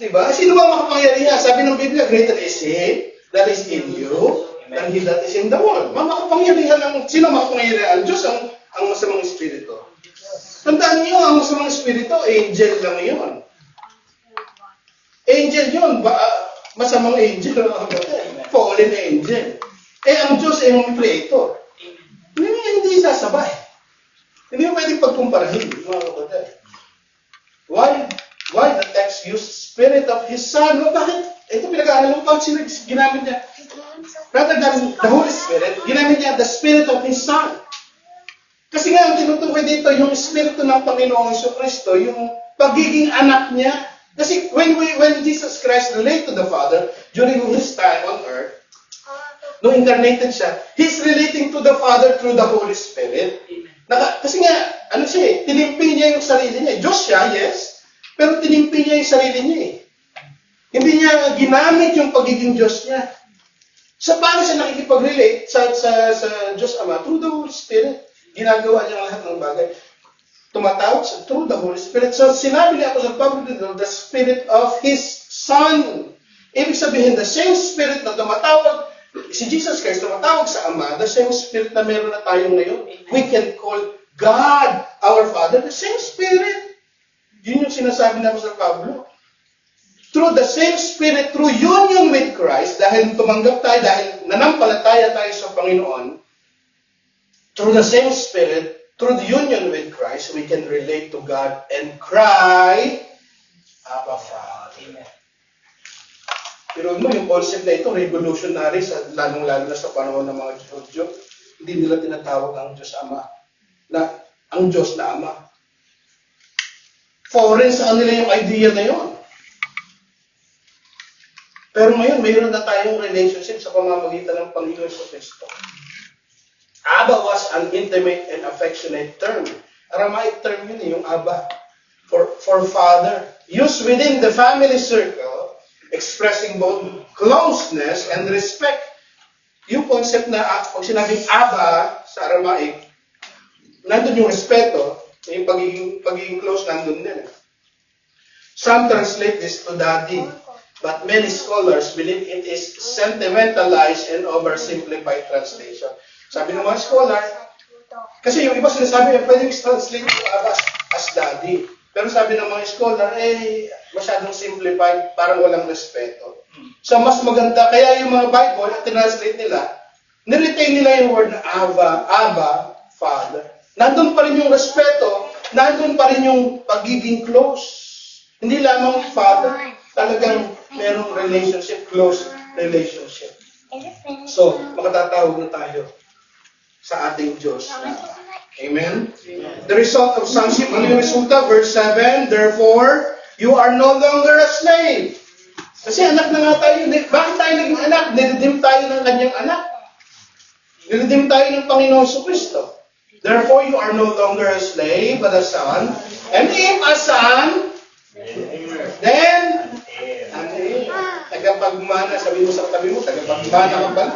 Diba? Sino ba makapangyarihan? Sabi ng Biblia, greater is He that is in you than he that is in the world. Sino makapangyarihan? Ang Diyos ang masamang Espiritu. Tandaan niyo, ang masamang Espiritu, angel lang yun. Angel yun. Masamang angel. Fallen angel. Eh, ang Diyos ay yung creator. Hindi sasabay. Hindi mo pwedeng pagkumparahin, mga kapatid. Why the text use Spirit of His Son? Bakit? Ito pinag-aaral ko, ginamit niya. Rather than the Holy Spirit, ginamit niya the Spirit of His Son. Kasi nga, ang tinutukoy dito, yung Espiritu ng Panginoong Jesucristo, yung pagiging anak niya. Kasi when Jesus Christ relate to the Father during His time on earth, nung incarnated siya, He's relating to the Father through the Holy Spirit. Kasi nga, tinimpi niya yung sarili niya. Diyos siya, yes, pero tinimpi niya yung sarili niya eh. Hindi niya ginamit yung pagiging Diyos niya. So, paano siya nakikipag-relate sa Diyos Ama? Through the Holy Spirit. Ginagawa niya lahat ng bagay. Tumatawag siya through the Holy Spirit. So, sinabi niya ako sa Pablo dito, the Spirit of His Son. Ibig sabihin, the same Spirit na tumatawag, si Jesus Christ tumatawag sa Ama, the same Spirit na meron na tayo ngayon. We can call God, our Father, the same Spirit. Yun yung sinasabi namin sa Pablo. Through the same Spirit, through union with Christ, dahil tumanggap tayo, dahil nanampalataya tayo sa Panginoon, through the same Spirit, through the union with Christ, we can relate to God and cry, Abba, Father. Pero yung concept na ito, revolutionary, lalong-lalo na sa panahon ng mga Judyo, hindi nila tinatawag ang Diyos Ama. Ang Diyos na Ama. Foreign sa kanila yung idea na yun. Pero ngayon, mayroon na tayong relationship sa pamamagitan ng Panginoon sa Kristo. Abba was an intimate and affectionate term. Aramaic term yun, yung Abba. For father. Used within the family circle, expressing both closeness and respect. Yung concept na pag sinabing Abba sa Aramaic, nandun yung respeto, yung pagiging close nandun din. Some translate this to daddy, but many scholars believe it is sentimentalized and oversimplified translation. Sabi ng mga scholar, kasi yung iba sinasabi, pwedeng translate yung Abba as daddy. Pero sabi ng mga scholar, masyadong simplified, parang walang respeto. So, mas maganda, kaya yung mga Bible, tinranslate nila, niretain nila yung word na Abba, Father. Nandun pa rin yung respeto, nandun pa rin yung pagiging close. Hindi lamang Father, talagang merong relationship, close relationship. So, makatatawag na tayo sa ating Diyos. Amen? The result of sonship, ano yung resulta? Verse 7, therefore, you are no longer a slave. Kasi anak na nga tayo. Bakit tayo naging anak? Niredeem tayo ng kanyang anak. Niredeem tayo ng Panginoon Jesucristo. Therefore, you are no longer a slave, but a son. And if a son, then, tagapagmana. Sabi mo sa tabi mo, tagapagmana ka ba?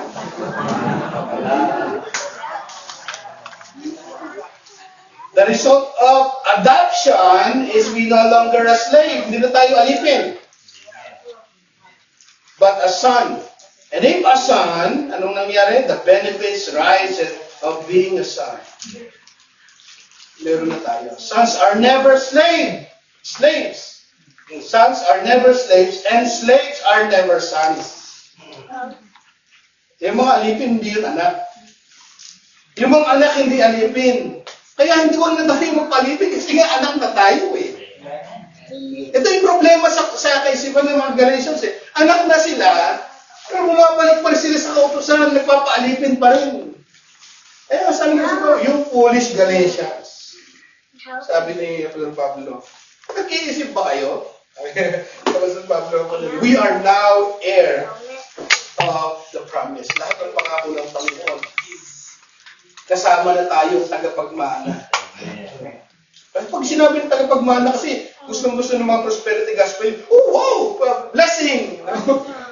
The result of adoption is we no longer a slave. Hindi na tayo alipin. But a son. And if a son, anong nangyari? The benefits, rights of being a son. Meron na tayo. Sons are never slaves. Sons are never slaves, and slaves are never sons. Yung mga alipin, hindi yun anak. Yung mga anak, hindi alipin. Kaya hindi ko na tayo magpalipin kasi nga anak na tayo eh. Ito yung problema sa kaisipan ng mga Galatians eh. Anak na sila, pero bumabalik pa rin sila sa kautusan, nagpapaalipin pa rin. Eh, sabi nga siguro, yung foolish Galatians. Sabi ni Apostol Pablo, nag-iisip ba kayo? Apostol Pablo, we are now heir of the promise. Lahat ng pangako ng Panginoon. Kasama na tayong tagapagmana. Kasi pag sinabi ng tagapagmana kasi, gusto ng mga prosperity gospel, oh wow, blessing!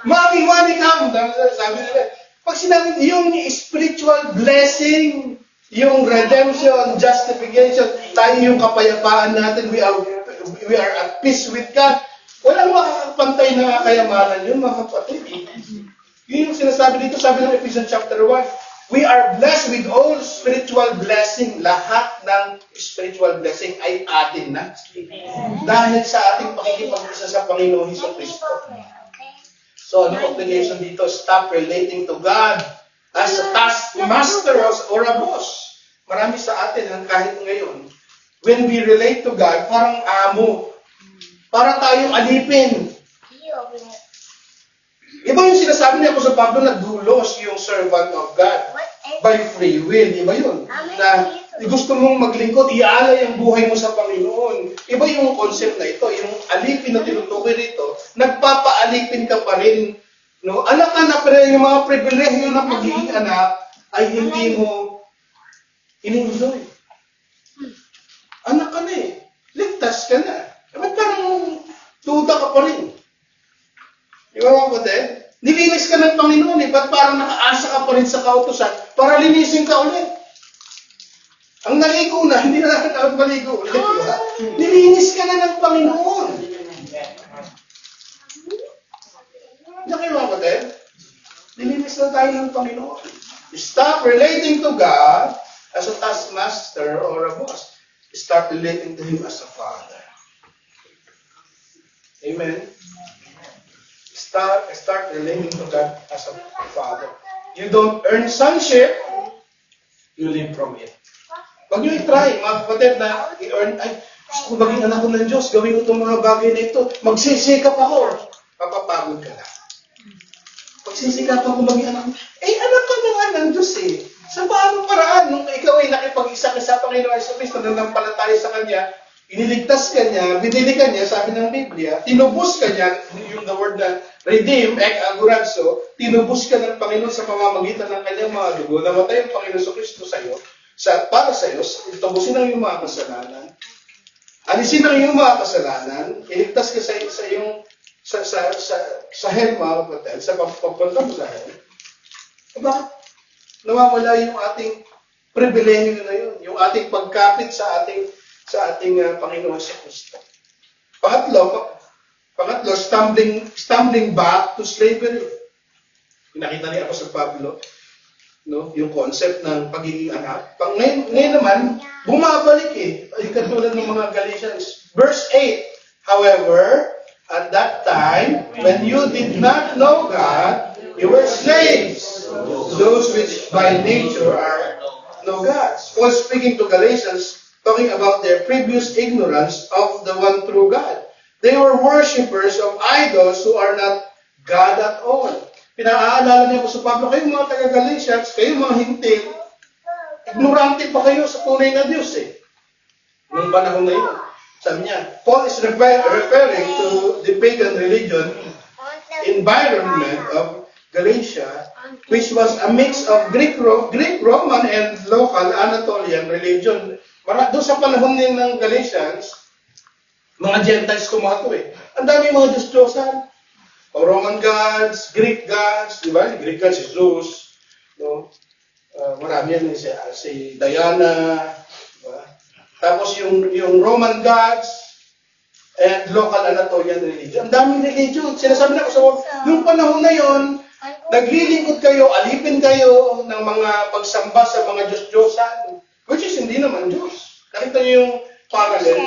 Money come! Sabi nila, pag sinabi yung spiritual blessing, yung redemption, justification, tayo yung kapayapaan natin, we are at peace with God. Walang makakapantay na kayamanan yun, mga kapatid. Yun yung sinasabi dito, sabi ng Ephesians chapter 1, we are blessed with all spiritual blessing. Lahat ng spiritual blessing ay atin na. Dahil sa ating pakikipag-isa sa Panginoon Jesucristo. So, ano obligation dito? Stop relating to God as a taskmaster or a boss. Marami sa atin, kahit ngayon, when we relate to God, parang amo. Para tayong alipin. Iba yung sinasabi niya po sa Pablo na dulos yung servant of God by free will. Iba yun. Na gusto mong maglingkod, iaalay ang buhay mo sa Panginoon. Iba yung concept na ito. Yung alipin na tinutukoy rito, nagpapaalipin ka pa rin. No? Anak ka na, pero yung mga pribilehyo ng pagiging anak ay hindi mo in-enjoy. Anak ka na eh. Ligtas ka na. Ba't parang duda ka pa rin? Di ba mga kapatid? Nilinis ka ng Panginoon eh. Ba't parang nakaasa ka pa rin sa kautusan para linisin ka ulit? Ang naligo na, hindi na natin maligo ulit. Diba? Nilinis ka na ng Panginoon. Hindi kayo mga kapatid? Nilinis na tayo ng Panginoon. Stop relating to God as a taskmaster or a boss. Start relating to Him as a Father. Amen? Start relating to God as a Father. You don't earn sonship, you live from it. Huwag nyo i-try, mga kapatid, na i-earn, ay, gusto ko maging anak ko ng Diyos, gawin ko itong mga bagay na ito, magsisikap ako. Papapagod ka lang. Pagsisikap ako maging anak ko, anak ka na nga ng Diyos eh. Sa paano paraan, nung ikaw ay nakipag-isa ka sa Panginoon Jesucristo, nanampalataya sa Kanya, iniligtas ka niya, binili ka niya, sabi ng Biblia, tinubos ka niya, yung the word na redeem, agorazo, tinubos ka ng Panginoon sa pamamagitan ng kanyang mga dugo, namatay ang Panginoon Jesucristo sa iyo, para sa iyo, tubusin ang iyong mga kasalanan, alisin ang iyong mga kasalanan, iligtas ka sa iyong, sa hell, mga kapatid, sa pagpunta mo sa hell. Bakit? Nawawala yung ating pribilehyo na yun, yung ating pagkapit sa ating Panginoon sa Kristo. Pangatlo, stumbling back to slavery. Nakita ni Apostol Pablo, no, yung concept ng pagiging anak. Ngayon naman, bumabalik eh. Ay katulad ng mga Galatians. Verse 8, however, at that time, when you did not know God, you were slaves, those which by nature are no gods. Paul speaking to Galatians, talking about their previous ignorance of the one true God. They were worshippers of idols who are not God at all. Pinaalala niya po sa Pablo, kayo mga taga-Galatians, kayo mga hintil, ignorante pa kayo sa tunay na Diyos eh. Nung panahon na yun. Sabi niya, Paul is referring to the pagan religion environment of Galatia, which was a mix of Greek, Roman, and local Anatolian religion. Doon sa panahon din ng Galatians, mga Gentiles kumato eh. Ang dami mga Diyos-Diyosan. Roman gods, Greek gods, di ba? Greek gods si Zeus. No? Marami yan si Diana. Diba? Tapos yung Roman gods and local Anatolian religion. Ang daming religion. Sinasabi na ko sa yung panahon na yon, naglilingkod kayo, alipin kayo ng mga pagsamba sa mga Diyos-Diyosan. Which is hindi naman Diyos. Nakita niyo yung parallel.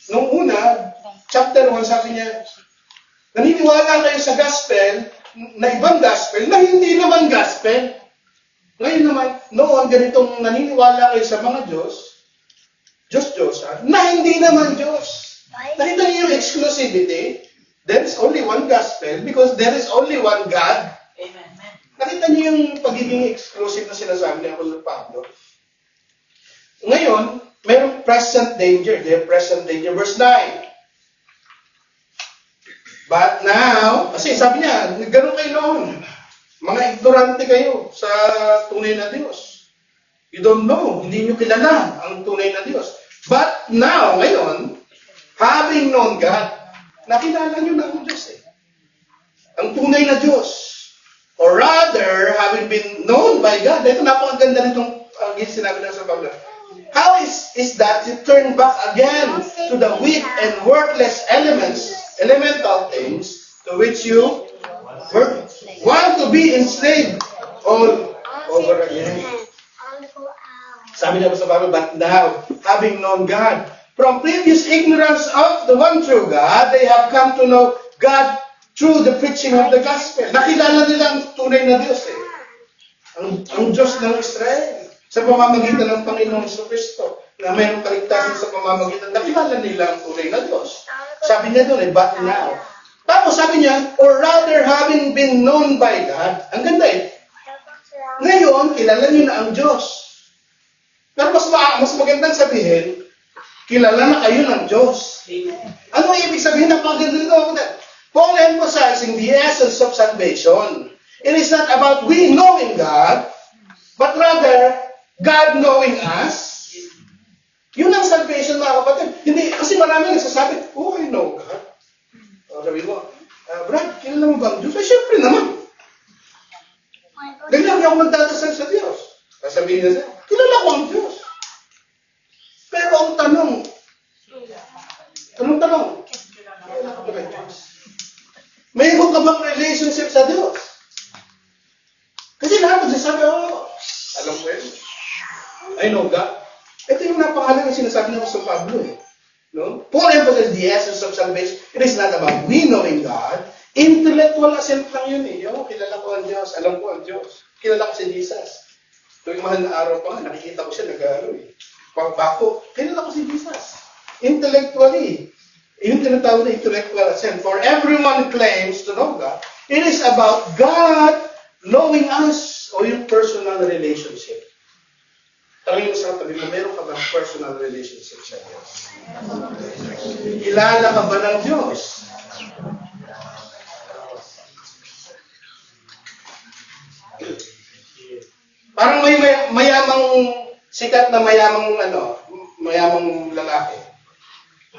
Nung una, chapter 1, sabi niya, naniniwala kayo sa gospel, na ibang gospel, na hindi naman gospel. Ngayon naman, noon, ganitong naniniwala kayo sa mga Diyos-Diyosan, na hindi naman Diyos. Nakita niyo yung exclusivity? There is only one gospel because there is only one God. Amen. Nakita niyo yung pagiging exclusive na sinasabi ni Apostol Pablo? Ngayon, mayroong present danger. They have present danger. Verse 9. But now, kasi sabi niya, gano'n kayo noon. Mga ignorante kayo sa tunay na Diyos. You don't know. Hindi niyo kilala ang tunay na Diyos. But now, ngayon, having known God, nakilala niyo na ang Diyos eh. Ang tunay na Diyos. Or rather, having been known by God. Ito napakaganda nitong sinabi ng sa Pablo. How is that you turn back again to the weak and worthless elemental things to which you want to be enslaved all over again? Sabi niya sa Pablo, but now, having known God, from previous ignorance of the one true God, they have come to know God through the preaching of the gospel. Nakilala nila ang tunay na Diyos eh. Ang Diyos ng Israel. Sa pamamagitan ng Panginoong Kristo. Na mayroong kaligtasan sa pamamagitan. Nakilala nila ang tunay na Diyos. Sabi niya doon eh, but now. Tapos sabi niya, or rather having been known by God. Ang ganda eh. Ngayon, kilala niyo na ang Diyos. Pero mas magandang sabihin, kilala na kayo ng Diyos. Ano ibig sabihin ng paganda nito? Paul emphasizing the essence of salvation. It is not about we knowing God, but rather, God knowing us. Yun ang salvation, mga kapatid. Hindi, kasi marami nagsasabi, oh, I know God. O, sabi mo, Brad, kilala mo ba ang Diyos? Ay, syempre naman. Ganyan ako magdadasal sa Diyos. Sasabihin niya siya, kilala ko ang Diyos. Pero ang tanong, anong tanong? Kilala ko ba ang Diyos? Mayroon ka bang relationship sa Diyos? Kasi lahat magsasabi, oh, alam ko yun. I know God. Ito yung napakalagang sinasabi ng Apostol Pablo eh. No? Paul emphasizes the essence of salvation. It is not about we knowing God. Intellectual assent lang yun eh. Yo, kilala ko ang Diyos. Alam ko ang Diyos. Kilala ko si Jesus. Tuwing mahal na araw pa nga, nakikita ko siya nag-aaral eh. Pagbako, kilala ko si Jesus. Intellectually. Yung tinatawag na intellectual assent. For everyone claims to know God. It is about God knowing us o yung personal relationship. Tanongin mo sa tabi mo, meron ka ba personal relationship sa Diyos? Kilala ka ba ng Diyos? Parang may mayamang, sikat na mayamang lalaki.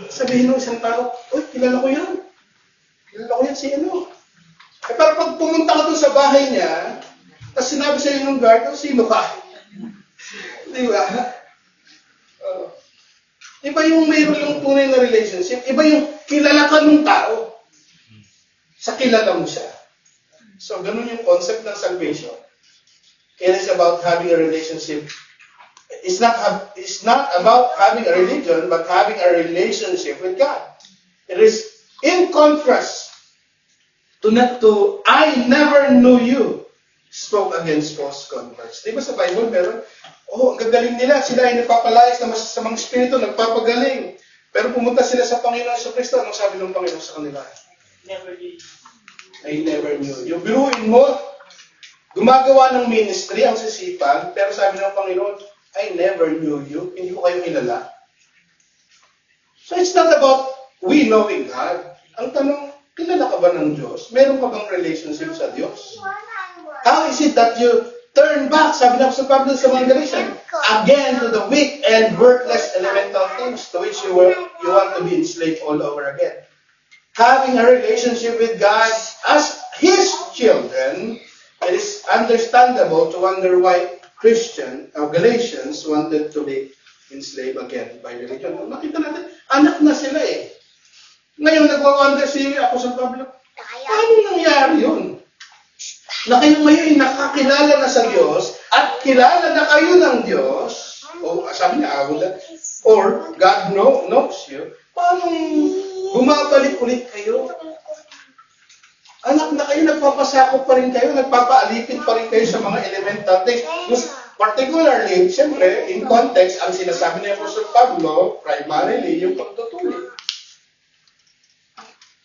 Sabihin mo isang tao, uy, kilala ko yan. Kilala ko yan si ano. Eh, pero pag pumunta ka doon sa bahay niya, tapos sinabi sa'yo ng guard, oh, sino ka? Di ba? Iba yung mayroon yung tunay na relationship. Iba yung kilala ka ng tao. Sa kilala mo siya. So, ganun yung concept ng salvation. It is about having a relationship. It's not about having a religion, but having a relationship with God. It is in contrast to I never knew you spoke against false converts. Di ba sa Bible meron? Oh, ang gagaling nila. Sila ay nagpapalayas na masasamang espiritu, nagpapagaling. Pero pumunta sila sa Panginoon sa Kristo. Anong sabi ng Panginoon sa kanila? I never knew you. Biruin mo, gumagawa ng ministry ang sisipag, pero sabi ng Panginoon, I never knew you. Hindi ko kayo kilala. So it's not about we knowing God. Ang tanong, kilala ka ba ng Diyos? Meron ka bang relationship sa Diyos? How is it that you turn back, sabi na sa Pablo sa mga Galatians, again to the weak and worthless elemental things to which you want to be enslaved all over again? Having a relationship with God as His children, it is understandable to wonder why Galatians wanted to be enslaved again by religion. Nakita natin, anak na sila eh. Ngayon, nagwawonder si Apostol Pablo, paano nangyari yun? Na kayo ngayon nakakilala na sa Diyos at kilala na kayo ng Diyos, o sabi niya, or God knows you, paano bumabalik ulit kayo? Anak na kayo, nagpapasakop pa rin kayo, nagpapaalipin pa rin kayo sa mga elemental things. Particularly, siyempre, in context, ang sinasabi ni Apostol Pablo, primarily, yung pagtutuli.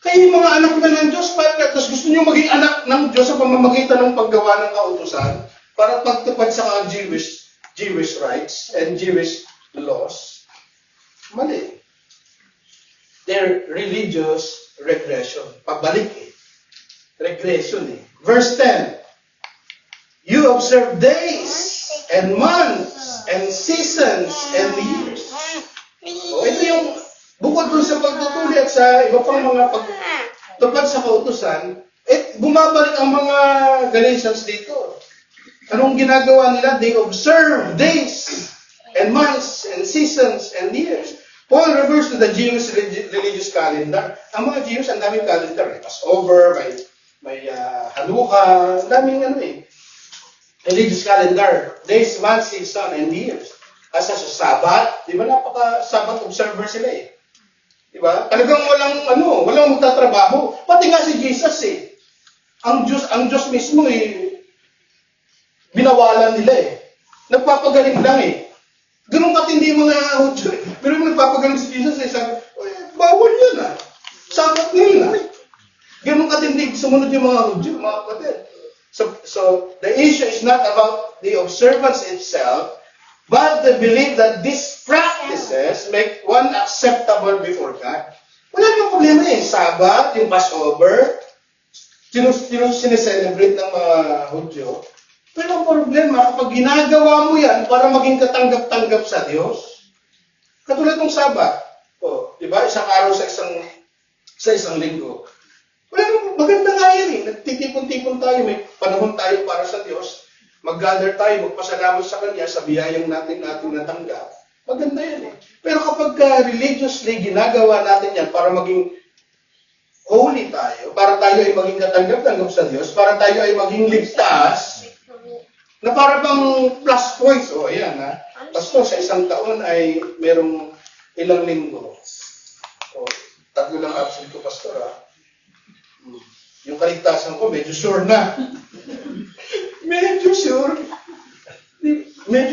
Kayo yung mga anak na ng Diyos, tapos gusto niyo maging anak ng Diyos sa pamamagitan ng paggawa ng kautusan para pagtupad sa mga Jewish rights and Jewish laws, mali. They're religious regression. Pabalik eh. Regression eh. Verse 10. You observe days and months and seasons and years. O ito yung bukod dun sa pagtutuli at sa iba pang mga pagtupad sa kautusan, bumabalik ang mga Galatians dito. Anong ginagawa nila? They observe days and months and seasons and years. Paul refers to the Jewish religious calendar. Ang mga Jews, ang daming calendar. May Passover, may Hanukkah, ang daming religious calendar. Days, months, season, and years. Asa sa Sabat, di ba napaka-Sabat observer sila eh. Di ba? Talagang walang magtatrabaho. Pati nga si Jesus eh. Ang Diyos mismo eh, binawalan nila eh. Nagpapagaling lang eh. Ganun katindi mga Hudyo eh. Pero nagpapagaling si Jesus eh, sabi, bawal yan ah. Sabat nila. Ganun katindi, sumunod yung mga Hudyo, mga kapatid. So the issue is not about the observance itself, but the belief that these practices make one acceptable before God. Wala namang problema eh. Sabat, yung Passover, sineselebrate ng mga Hudyo. Pero ang problema, kapag ginagawa mo yan para maging katanggap-tanggap sa Diyos, katulad ng Sabat, di ba? Isang araw sa isang linggo. Well, maganda nga yan eh. Nagtitipon-tipon tayo, may panahon tayo para sa Diyos. Mag-gather tayo, magpasalamat sa Kanya sa biyayang natin natanggap. Maganda yan eh. Pero kapag religiously ginagawa natin yan para maging holy tayo, para tayo ay maging katanggap-tanggap sa Diyos, para tayo ay maging ligtas, na para bang plus points, ayan ha. Pastor, sa isang taon ay merong ilang linggo. 3 lang absent ko, Pastor ha. Yung kaligtasan ko, medyo sure na. Medyo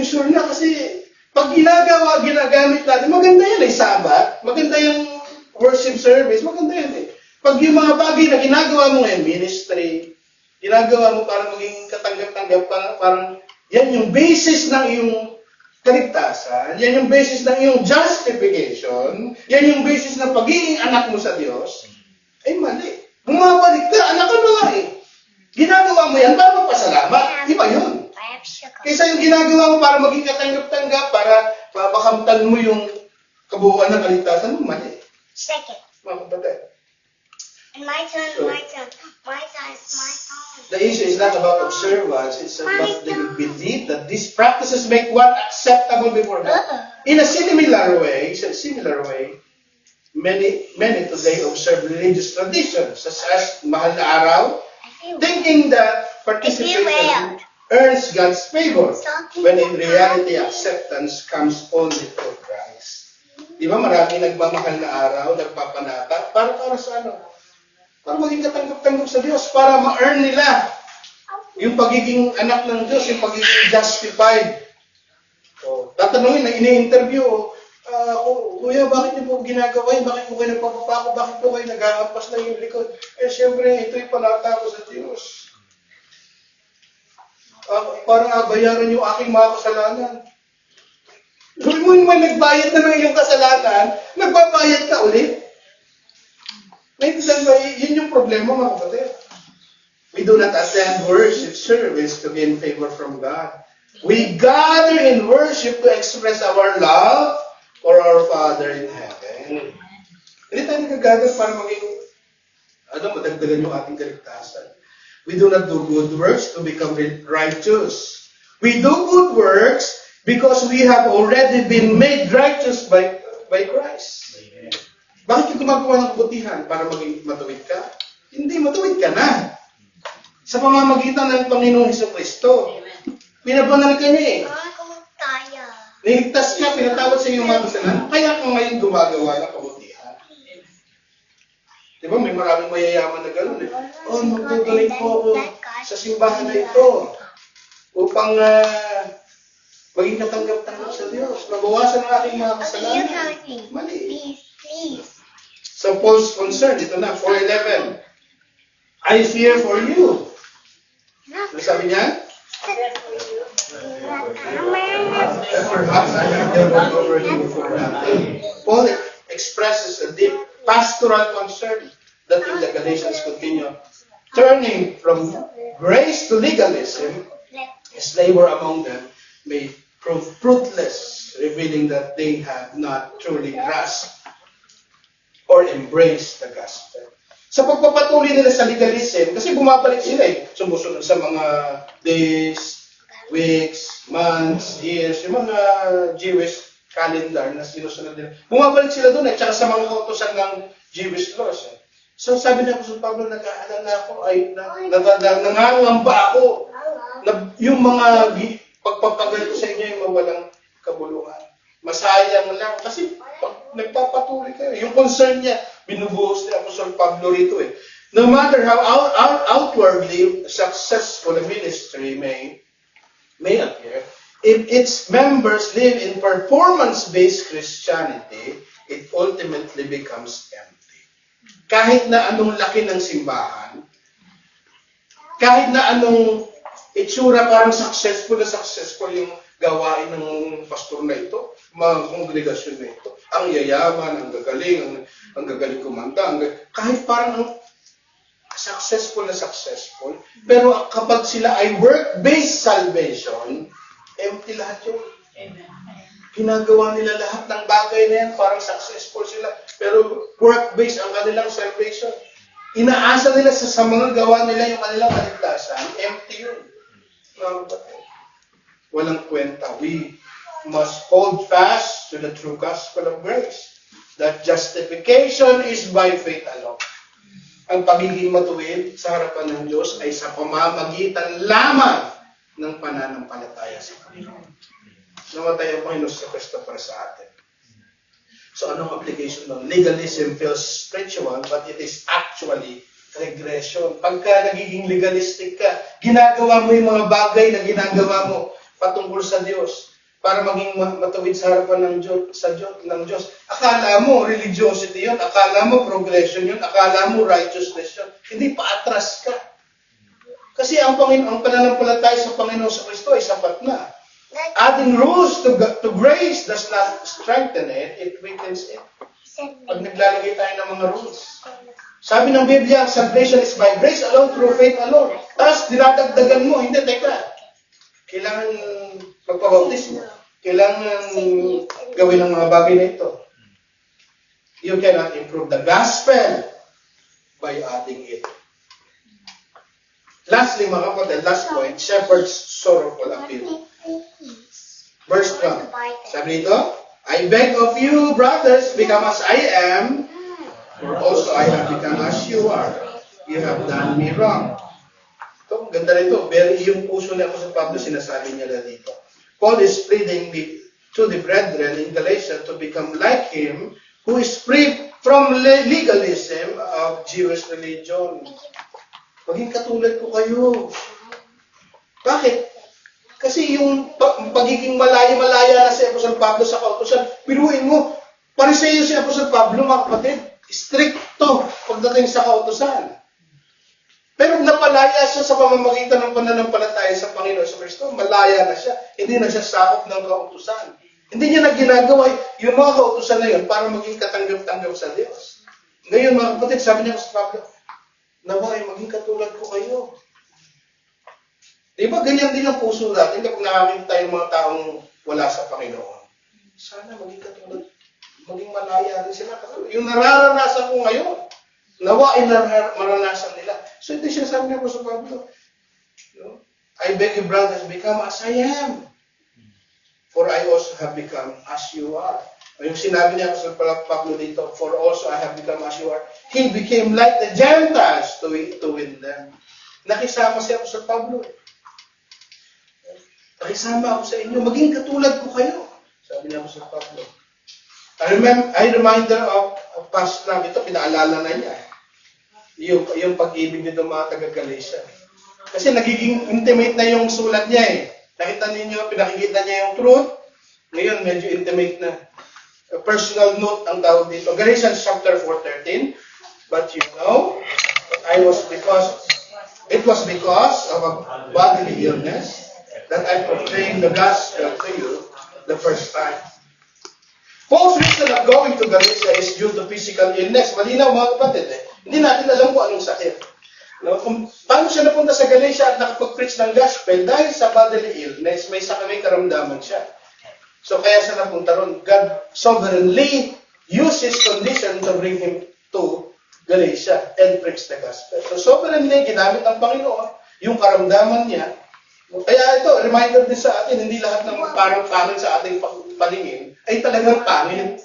sure na kasi pag ginagamit natin, maganda yan eh, Sabat, maganda yung worship service, maganda yan eh. Pag yung mga bagay na ginagawa mo ngayon, ministry, ginagawa mo para maging katanggap-tanggap, parang yan yung basis ng iyong kaligtasan, yan yung basis ng iyong justification, yan yung basis ng pagiging anak mo sa Diyos, ay mali. Bumabalik ka, anak ka na nga eh. Ginagawa mo yan para magpasalamat. Iba yun. Kaysa yung ginagawa mo para maging katanggap-tanggap, para makamtan mo yung kabuuan ng kaligtasan mo, mali. Second. Mga kapatid. And my turn. The issue is not about observance, it's about the belief that these practices make one acceptable before God. In a similar way, many today observe religious traditions, such as Mahal na Araw, thinking that participation earns God's favor, when in reality, acceptance comes only through Christ. Di ba marami nagmamahal na araw, nagpapanata, para sa ano? Para maging katanggap-tanggap sa Diyos, para ma-earn nila yung pagiging anak ng Diyos, yung pagiging justified. Tatanungin na ini-interview, Kuya, bakit niyo po ginagawa yun? Bakit po kayo nagpapapako? Bakit po kayo nag-aampas na yung likod? Siyempre, ito'y panata ko sa Diyos. Para bayaran yung aking mga kasalanan. Kung mo naman nagbayad na ng iyong kasalanan, nagbabayad ka ulit. Yun yung problema, mga kapatid. We do not attend worship service to gain favor from God. We gather in worship to express our love for our Father in heaven. Hindi tayo nag-gather para maging, madagdagan yung ating kaligtasan. We do not do good works to become righteous. We do good works because we have already been made righteous by Christ. Amen. Bakit ka gumagawa ng kabutihan? Para maging matuwid ka? Hindi, matuwid ka na. Sa pamamagitan ng Panginoong Hesukristo. Pinabanal ka niya eh. Niligtas ka, pinatawad sa iyong mga kasalanan. Kaya ka ngayon gumagawa ng kabutihan. Di ba, may maraming mayayaman na gano'n eh. Magagaling po ako sa simbahan na ito upang maging katanggap-tanggap sa Diyos. Mabawasan ang aking mga kasalanan. Mali. Please. So Paul's concern, ito na, 4:11. I fear for you. Ano sabi niya? Perhaps I have never over you for nothing. Paul expresses a deep pastoral concern that in the Galatians continue turning from grace to legalism. His labor among them may prove fruitless, revealing that they have not truly grasped or embraced the gospel. Sa pagpapatuloy nila sa legalism, kasi bumabalik sila sumusunod sa mga days, weeks, months, years, yung mga Jewish calendar na sinusunod nila. Bumabalik sila doon tsaka sa mga kautosan ng Jewish laws. So sabi ni Apostol Pablo, nag-aalala ako, nangangamba ako na yung mga pagpapagal ko sa inyo yung mawalang kabuluhan. Masayang lang. Kasi nagpapatuloy kayo. Yung concern niya, binubuhos ni Apostol Pablo rito No matter how outwardly successful a ministry may appear, if its members live in performance-based Christianity, it ultimately becomes empty. Kahit na anong laki ng simbahan, kahit na anong itsura parang successful yung gawain ng pastor na ito, mga kongregasyon na ito, ang yayaman, ang gagaling kumanta, kahit parang successful, pero kapag sila ay work-based salvation, empty lahat yun. Ginagawa nila lahat ng bagay na yan, parang successful sila, pero work-based ang kanilang salvation. Inaasa nila sa mga gawa nila yung kanilang kaligtasan, empty yun. Walang kwenta. We must hold fast to the true gospel of grace. That justification is by faith alone. Ang pagiging matuwid sa harapan ng Diyos ay sa pamamagitan lamang ng pananampalataya sa Panginoon. Namatay ang Panginoon sa Kristo para sa atin. So anong application ng legalism feels spiritual, but it is actually regression. Pagka nagiging legalistic ka, ginagawa mo yung mga bagay na ginagawa mo patungkol sa Diyos para maging matuwid sa harapan ng Diyos. Akala mo religiosity yun, akala mo progression yun, akala mo righteousness yun. Hindi, paatras ka. Kasi ang pananampalataya sa Panginoon sa Kristo ay sapat na. Adding rules to grace does not strengthen it, it weakens it. Pag naglalagay tayo ng mga rules. Sabi ng Biblia, salvation is by grace alone, through faith alone. Tapos dinadagdagan mo, hindi, teka. Kailangan magpabautismo. Kailangan gawin ang mga bagay na ito. You cannot improve the gospel by adding it. Lastly, mga kapatid, last point, shepherd's sorrowful appeal. Verse 12. Sabi nito, I beg of you, brothers, become as I am, for also I have become as you are. You have done me wrong. Ito, ganda rito. Very yung puso na ako sa Pablo, sinasabi niya na dito. Paul is pleading to the brethren in Galatia to become like him, who is free from legalism of Jewish religion. Maging katulad ko kayo. Bakit? Kasi yung pagiging malaya-malaya na si Apostol Pablo sa kautusan, pinuhin mo, pariseyo si Apostol Pablo, mga kapatid, stricto pagdating sa kautusan. Pero napalaya siya sa pamamagitan ng pananampalataya sa Panginoon sa Kristo. Malaya na siya. Hindi na siya sakop ng kautusan. Hindi niya na ginagawa yung mga kautusan na yun para maging katanggap-tanggap sa Diyos. Ngayon, mga kapatid, sabi niya sa Pablo, naway, maging katulad ko kayo. Diba, ganyan din ang puso natin kapag nakakita tayo ng mga taong wala sa Panginoon. Sana maging katulad, maging malaya rin sila. Yung nararanasan ko ngayon, nawain na maranasan nila. So ito siya sabi niya po sa Pablo. No? I beg you, brothers, become as I am. For I also have become as you are. Yung sinabi niya sa Pablo dito, for also I have become as you are. He became like the Gentiles to win them. Nakisama siya sa Pablo. Nakisama ako sa inyo. Maging katulad ko kayo. Sabi niya sa Pablo. I reminder of past love. Ito, pinaalala na niya. Yung pag-ibig nito mga taga-Galatia. Kasi nagiging intimate na yung sulat niya eh. Nakita ninyo, pinakikita niya yung truth. Ngayon, medyo intimate na. A personal note ang tawag dito. Galatians chapter 4:13. But you know It was because of a bodily illness that I proclaimed the gospel to you the first time. Paul's reason of going to Galatia is due to physical illness. Malinaw mga kapatid eh. Hindi natin alam kung anong sakit. No? Kung paano siya napunta sa Galatia at nakapag-preach ng gospel, dahil sa bodily illness, may karamdaman siya. So kaya siya napunta ron. God sovereignly used his condition to bring him to Galatia and preach the gospel. So sovereignly, ginamit ng Panginoon yung karamdaman niya. Kaya ito, reminder din sa atin, hindi lahat ng parang pangit sa ating paningin ay talagang pangit.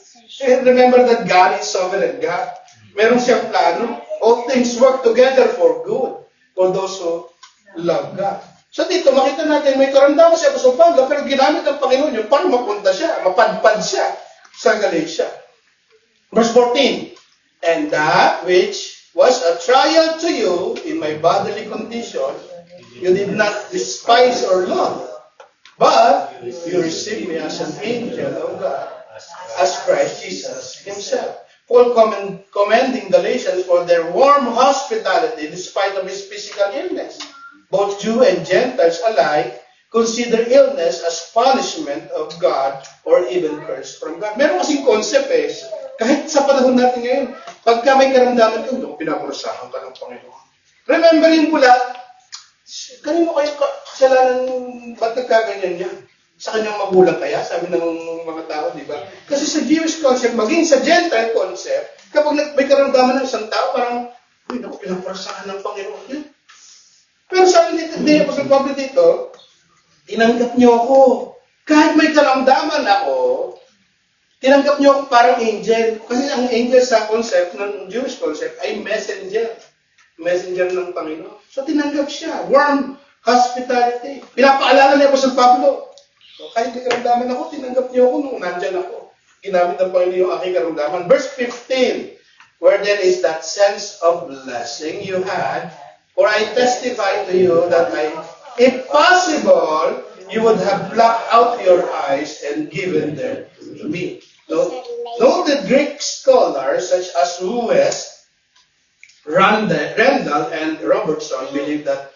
Remember that God is sovereign God. Meron siyang plano. All things work together for good for those who love God. So dito, makita natin, may karamdaman siya sa Pablo, pero ginamit ng Panginoon yun para mapunta siya, mapadpad siya sa Galatia. Verse 14, and that which was a trial to you in my bodily condition, you did not despise or love, but you received me as an angel of God, as Christ Jesus himself. Paul commending Galatians for their warm hospitality despite of his physical illness. Both Jew and Gentiles alike consider illness as punishment of God or even curse from God. Meron kasing concept eh, kahit sa panahon natin ngayon, pagka may karamdaman ko, pinaparusahan ka ng Panginoon. Remembering ko lang, kanino kayo kasalanan, ba't nagkaganyan niya? Sa kanyang magulang kaya, sabi ng mga tao, di ba? Kasi sa Jewish concept, maging sa Gentile concept, kapag may karamdaman ng isang tao, parang, uy, naku, pinaparusahan ng Panginoon yun. Pero sabi dito, hindi ako sa Pablo dito, tinanggap niyo ako. Kahit may karamdaman ako, tinanggap niyo ako parang angel. Kasi ang angel sa concept, ng Jewish concept, ay messenger. Messenger ng Panginoon. So tinanggap siya. Warm hospitality. Pinapaalala niya ako sa Pablo. So kahit may karamdaman ako, tinanggap niyo ako nung nandyan ako. Ginamit ng Panginoon yung aking karamdaman. Verse 15, where there is that sense of blessing you had, for I testify to you that if possible, you would have plucked out your eyes and given them to me. Noted Greek scholars such as Lewis, Randall, and Robertson believe that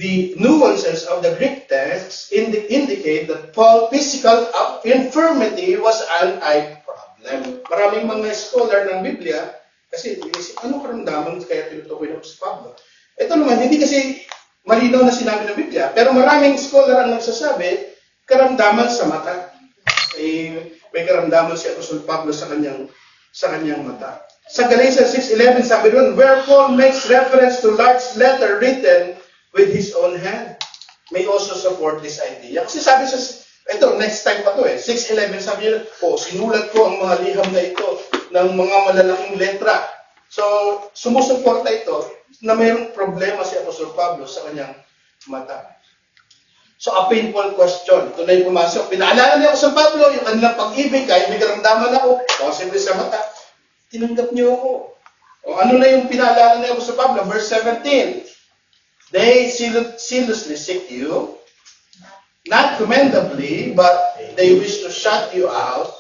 the nuances of the Greek text indicate that Paul's physical infirmity was an eye problem. Maraming mga scholar ng Biblia, kasi ano karamdaman kaya tinutukoy ng Pablo? Ito naman, hindi kasi malinaw na sinabi ng Biblia, pero maraming scholar ang nagsasabi, karamdaman sa mata. May karamdaman si Apostol Pablo sa kanyang mata. Sa Galatians 6:11 sabi doon, where Paul makes reference to large letter written with his own hand, may also support this idea. Kasi sabi sa, ito, next time pa to 6:11 sabi niya, sinulat ko ang mga liham na ito ng mga malalaking letra. So, sumusuporta ito na mayroong problema si Apostol Pablo sa kanyang mata. So, a painful question. Ito na yung pumasok. Pinaalala niya ako sa Pablo, yung kanilang pag-ibig, kahit may karamdaman ako, possibly sa mata, tinanggap niyo ako. O ano na yung pinaalala niya ako sa Pablo? Verse 17. They zealously seek you, not commendably, but they wish to shut you out,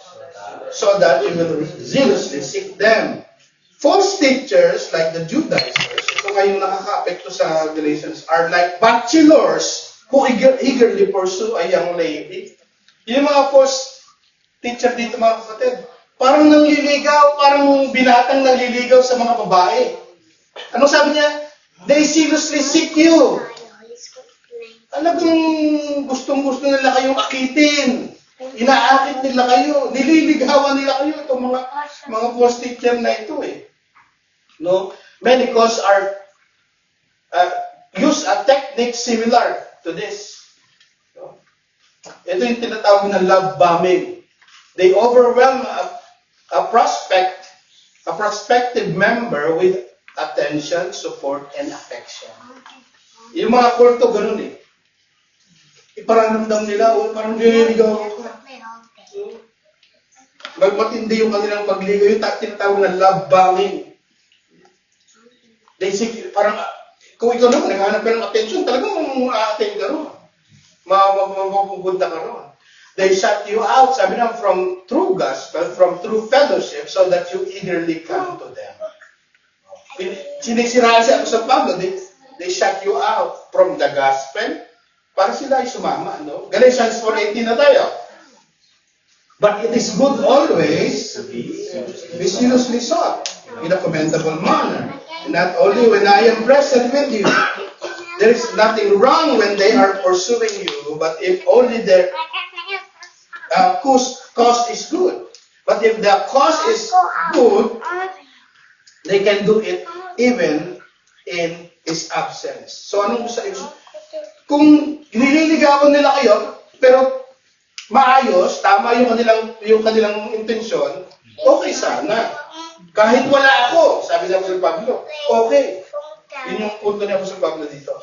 so that you will zealously seek them. False teachers, like the Judaizers, ito ngayong nakaka-apekto sa Galatians, are like bachelors who eagerly pursue a young lady. Yung mga false teacher dito mga kapatid, parang nangliligaw, parang binatang nangliligaw sa mga babae. Anong sabi niya? They seriously seek you. Talagang gustong-gusto nila kayong akitin. Inaakit nila kayo. Nililigawan nila kayo. Itong mga false teacher na ito eh. No? Many cause are use a technique similar to this. No? Ito yung tinatawag na love bombing. They overwhelm a prospective member with attention, support, and affection. Yung mga kulto, ganun eh. Iparamdam nila, parang nililigaw ako. Magmatindi yung kanilang pagligaw, yung tinatawag na love bombing. They seek, parang, kung ikaw naman, naghahanap ka ng attention, talagang ma-attain ka ron. Mapupunta ka ron. They shut you out, sabi na, from true gospel, from true fellowship, so that you eagerly come to them. sinisiraan si Apostol Pablo, they shut you out from the gospel para sila ay sumama. No? Galatians 4:18 na tayo. But it is good always to be seriously sought in a commendable manner. And not only when I am present with you. There is nothing wrong when they are pursuing you, but if only their cause is good. But if the cause is good, they can do it even in his absence. So anong gusto ito? Kung nililigawan nila kayo, pero maayos, tama yung kanilang intensyon, okay sana. Kahit wala ako, sabi ng Apostol Pablo, okay. Yun yung punto ni Apostol Pablo dito.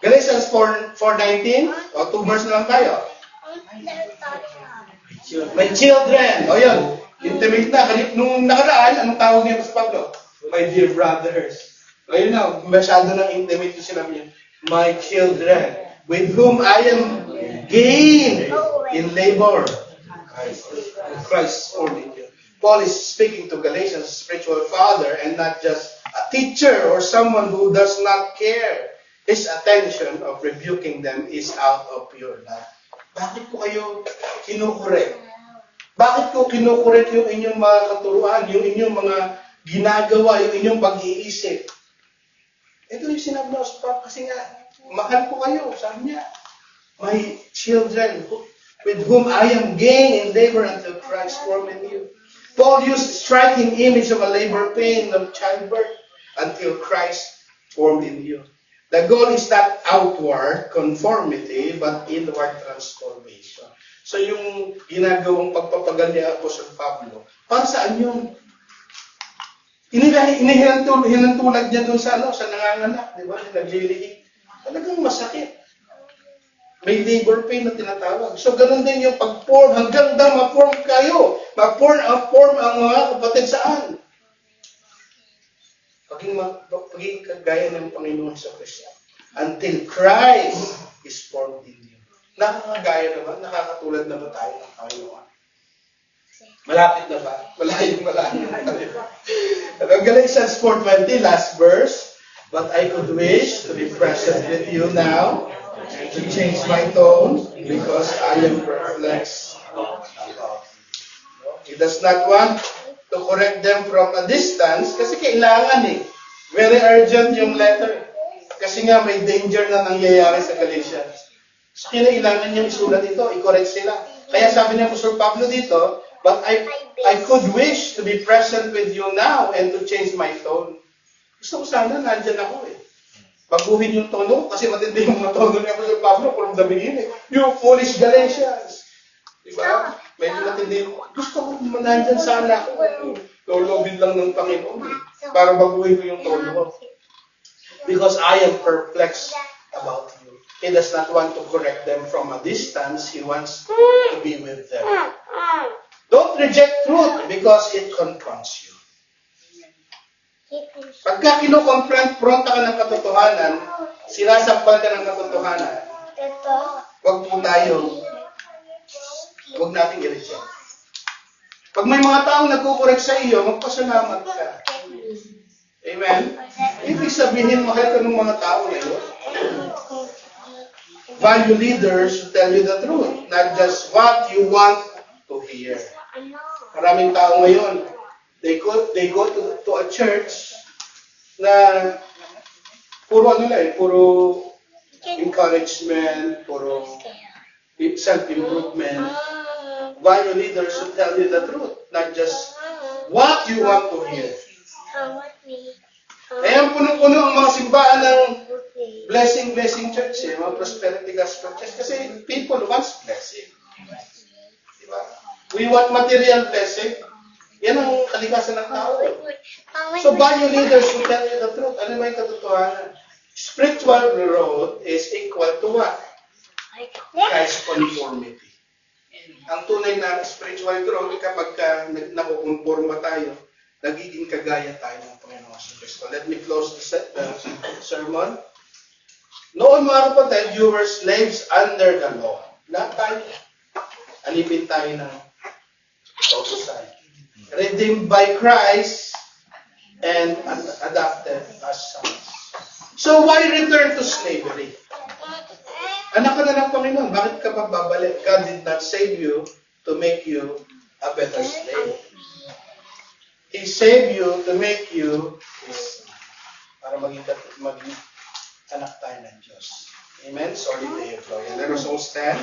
Galatians 4:19, o 2 verse na lang tayo. My children, o yun, intimate na. Nung nakaraan, anong tawag ni Apostol Pablo? My dear brothers. O yun na, masyado nang intimate yung sinabi niya. My children, with whom I am gained in labor. Christ for me. Paul is speaking to Galatians, spiritual father, and not just a teacher or someone who does not care. His attention of rebuking them is out of pure love. Bakit ko kayo kinukorek? Bakit ko kinukorek yung inyong mga katuruan, yung inyong mga ginagawa, yung inyong pag-iisip? Ito yung sinabi ng Apostol, kasi nga, mahal ko kayo, sabi niya. My children, with whom I am gained in labor until Christ formed in you. Paul used striking image of a labor pain of childbirth until Christ formed in you. The goal is not outward conformity, but inward transformation. So yung ginagawang pagpapagal ni Apostol Pablo, para saan yun? Hinantulad niya doon sa nanganganak, di ba? Naglilihi. Talagang masakit. May labor pain na tinatawag. So, ganun din yung pag-form. Hanggang daw ma-form kayo. Ma-form ang mga kapatid saan? Paging kagaya ng Panginoon sa Kristo. Until Christ is formed in you. Nakakagaya naman? Nakakatulad na ba tayo ng Panginoon? Malapit na ba? Malayo. Galatians 4:20, last verse. But I could wish to be present with you now, and to change my tone, because I am perplexed about you. He does not want to correct them from a distance, kasi kailangan very urgent yung letter. Kasi nga may danger na nangyayari sa Galatians. So kailangan niya isulat ito, i-correct sila. Kaya sabi niya Apostol Pablo dito, but I could wish to be present with you now and to change my tone. Gusto ko sana, nandyan ako Baguhin yung tono, kasi matindi yung mga tono ni Apostol Pablo from the beginning. You foolish Galatians. Diba? Medyo matindi yung, gusto ko nandyan sana ako. Lolobin lang ng Panginoon para baguhin ko yung tono ko. Because I am perplexed about you. He does not want to correct them from a distance. He wants to be with them. Don't reject truth because it confronts you. Pagka kino-confront ka ng katotohanan, sinasampal ka ng katotohanan, huwag nating i-reject. Pag may mga taong nagkukorek sa iyo, magpasalamat ka. Amen? Ibig sabihin, mahal ka ng mga tao na yun. Value leaders who tell you the truth, not just what you want to hear. Maraming tao ngayon, they go to a church na puro puro encouragement, puro self-improvement. Value leaders who tell you the truth, not just what you want to hear. Kaya punong-puno ang mga simbahan ng blessing church, mga prosperity gospel church, kasi people wants blessing. Diba? We want material blessing. Yan ang kalikasan ng tao. So, value leaders will tell you the truth. Ano ba yung katotohanan? Spiritual growth is equal to what? Christ conformity. Ang tunay na spiritual growth, kapag nakukonforma tayo, nagiging kagaya tayo ng Panginoon sa Kristo. Let me close the sermon. Noon mga kapatid, you were slaves under the law. Lahat tayo. Alipin tayo ng kautusan. Redeemed by Christ and adopted as sons. So why return to slavery? Anak ka na ng Panginoon, bakit ka babalik? God did not save you to make you a better slave. He saved you to make you his son. Para maging anak tayo ng Diyos. Amen? Sorry to you, Chloe. Let us all stand.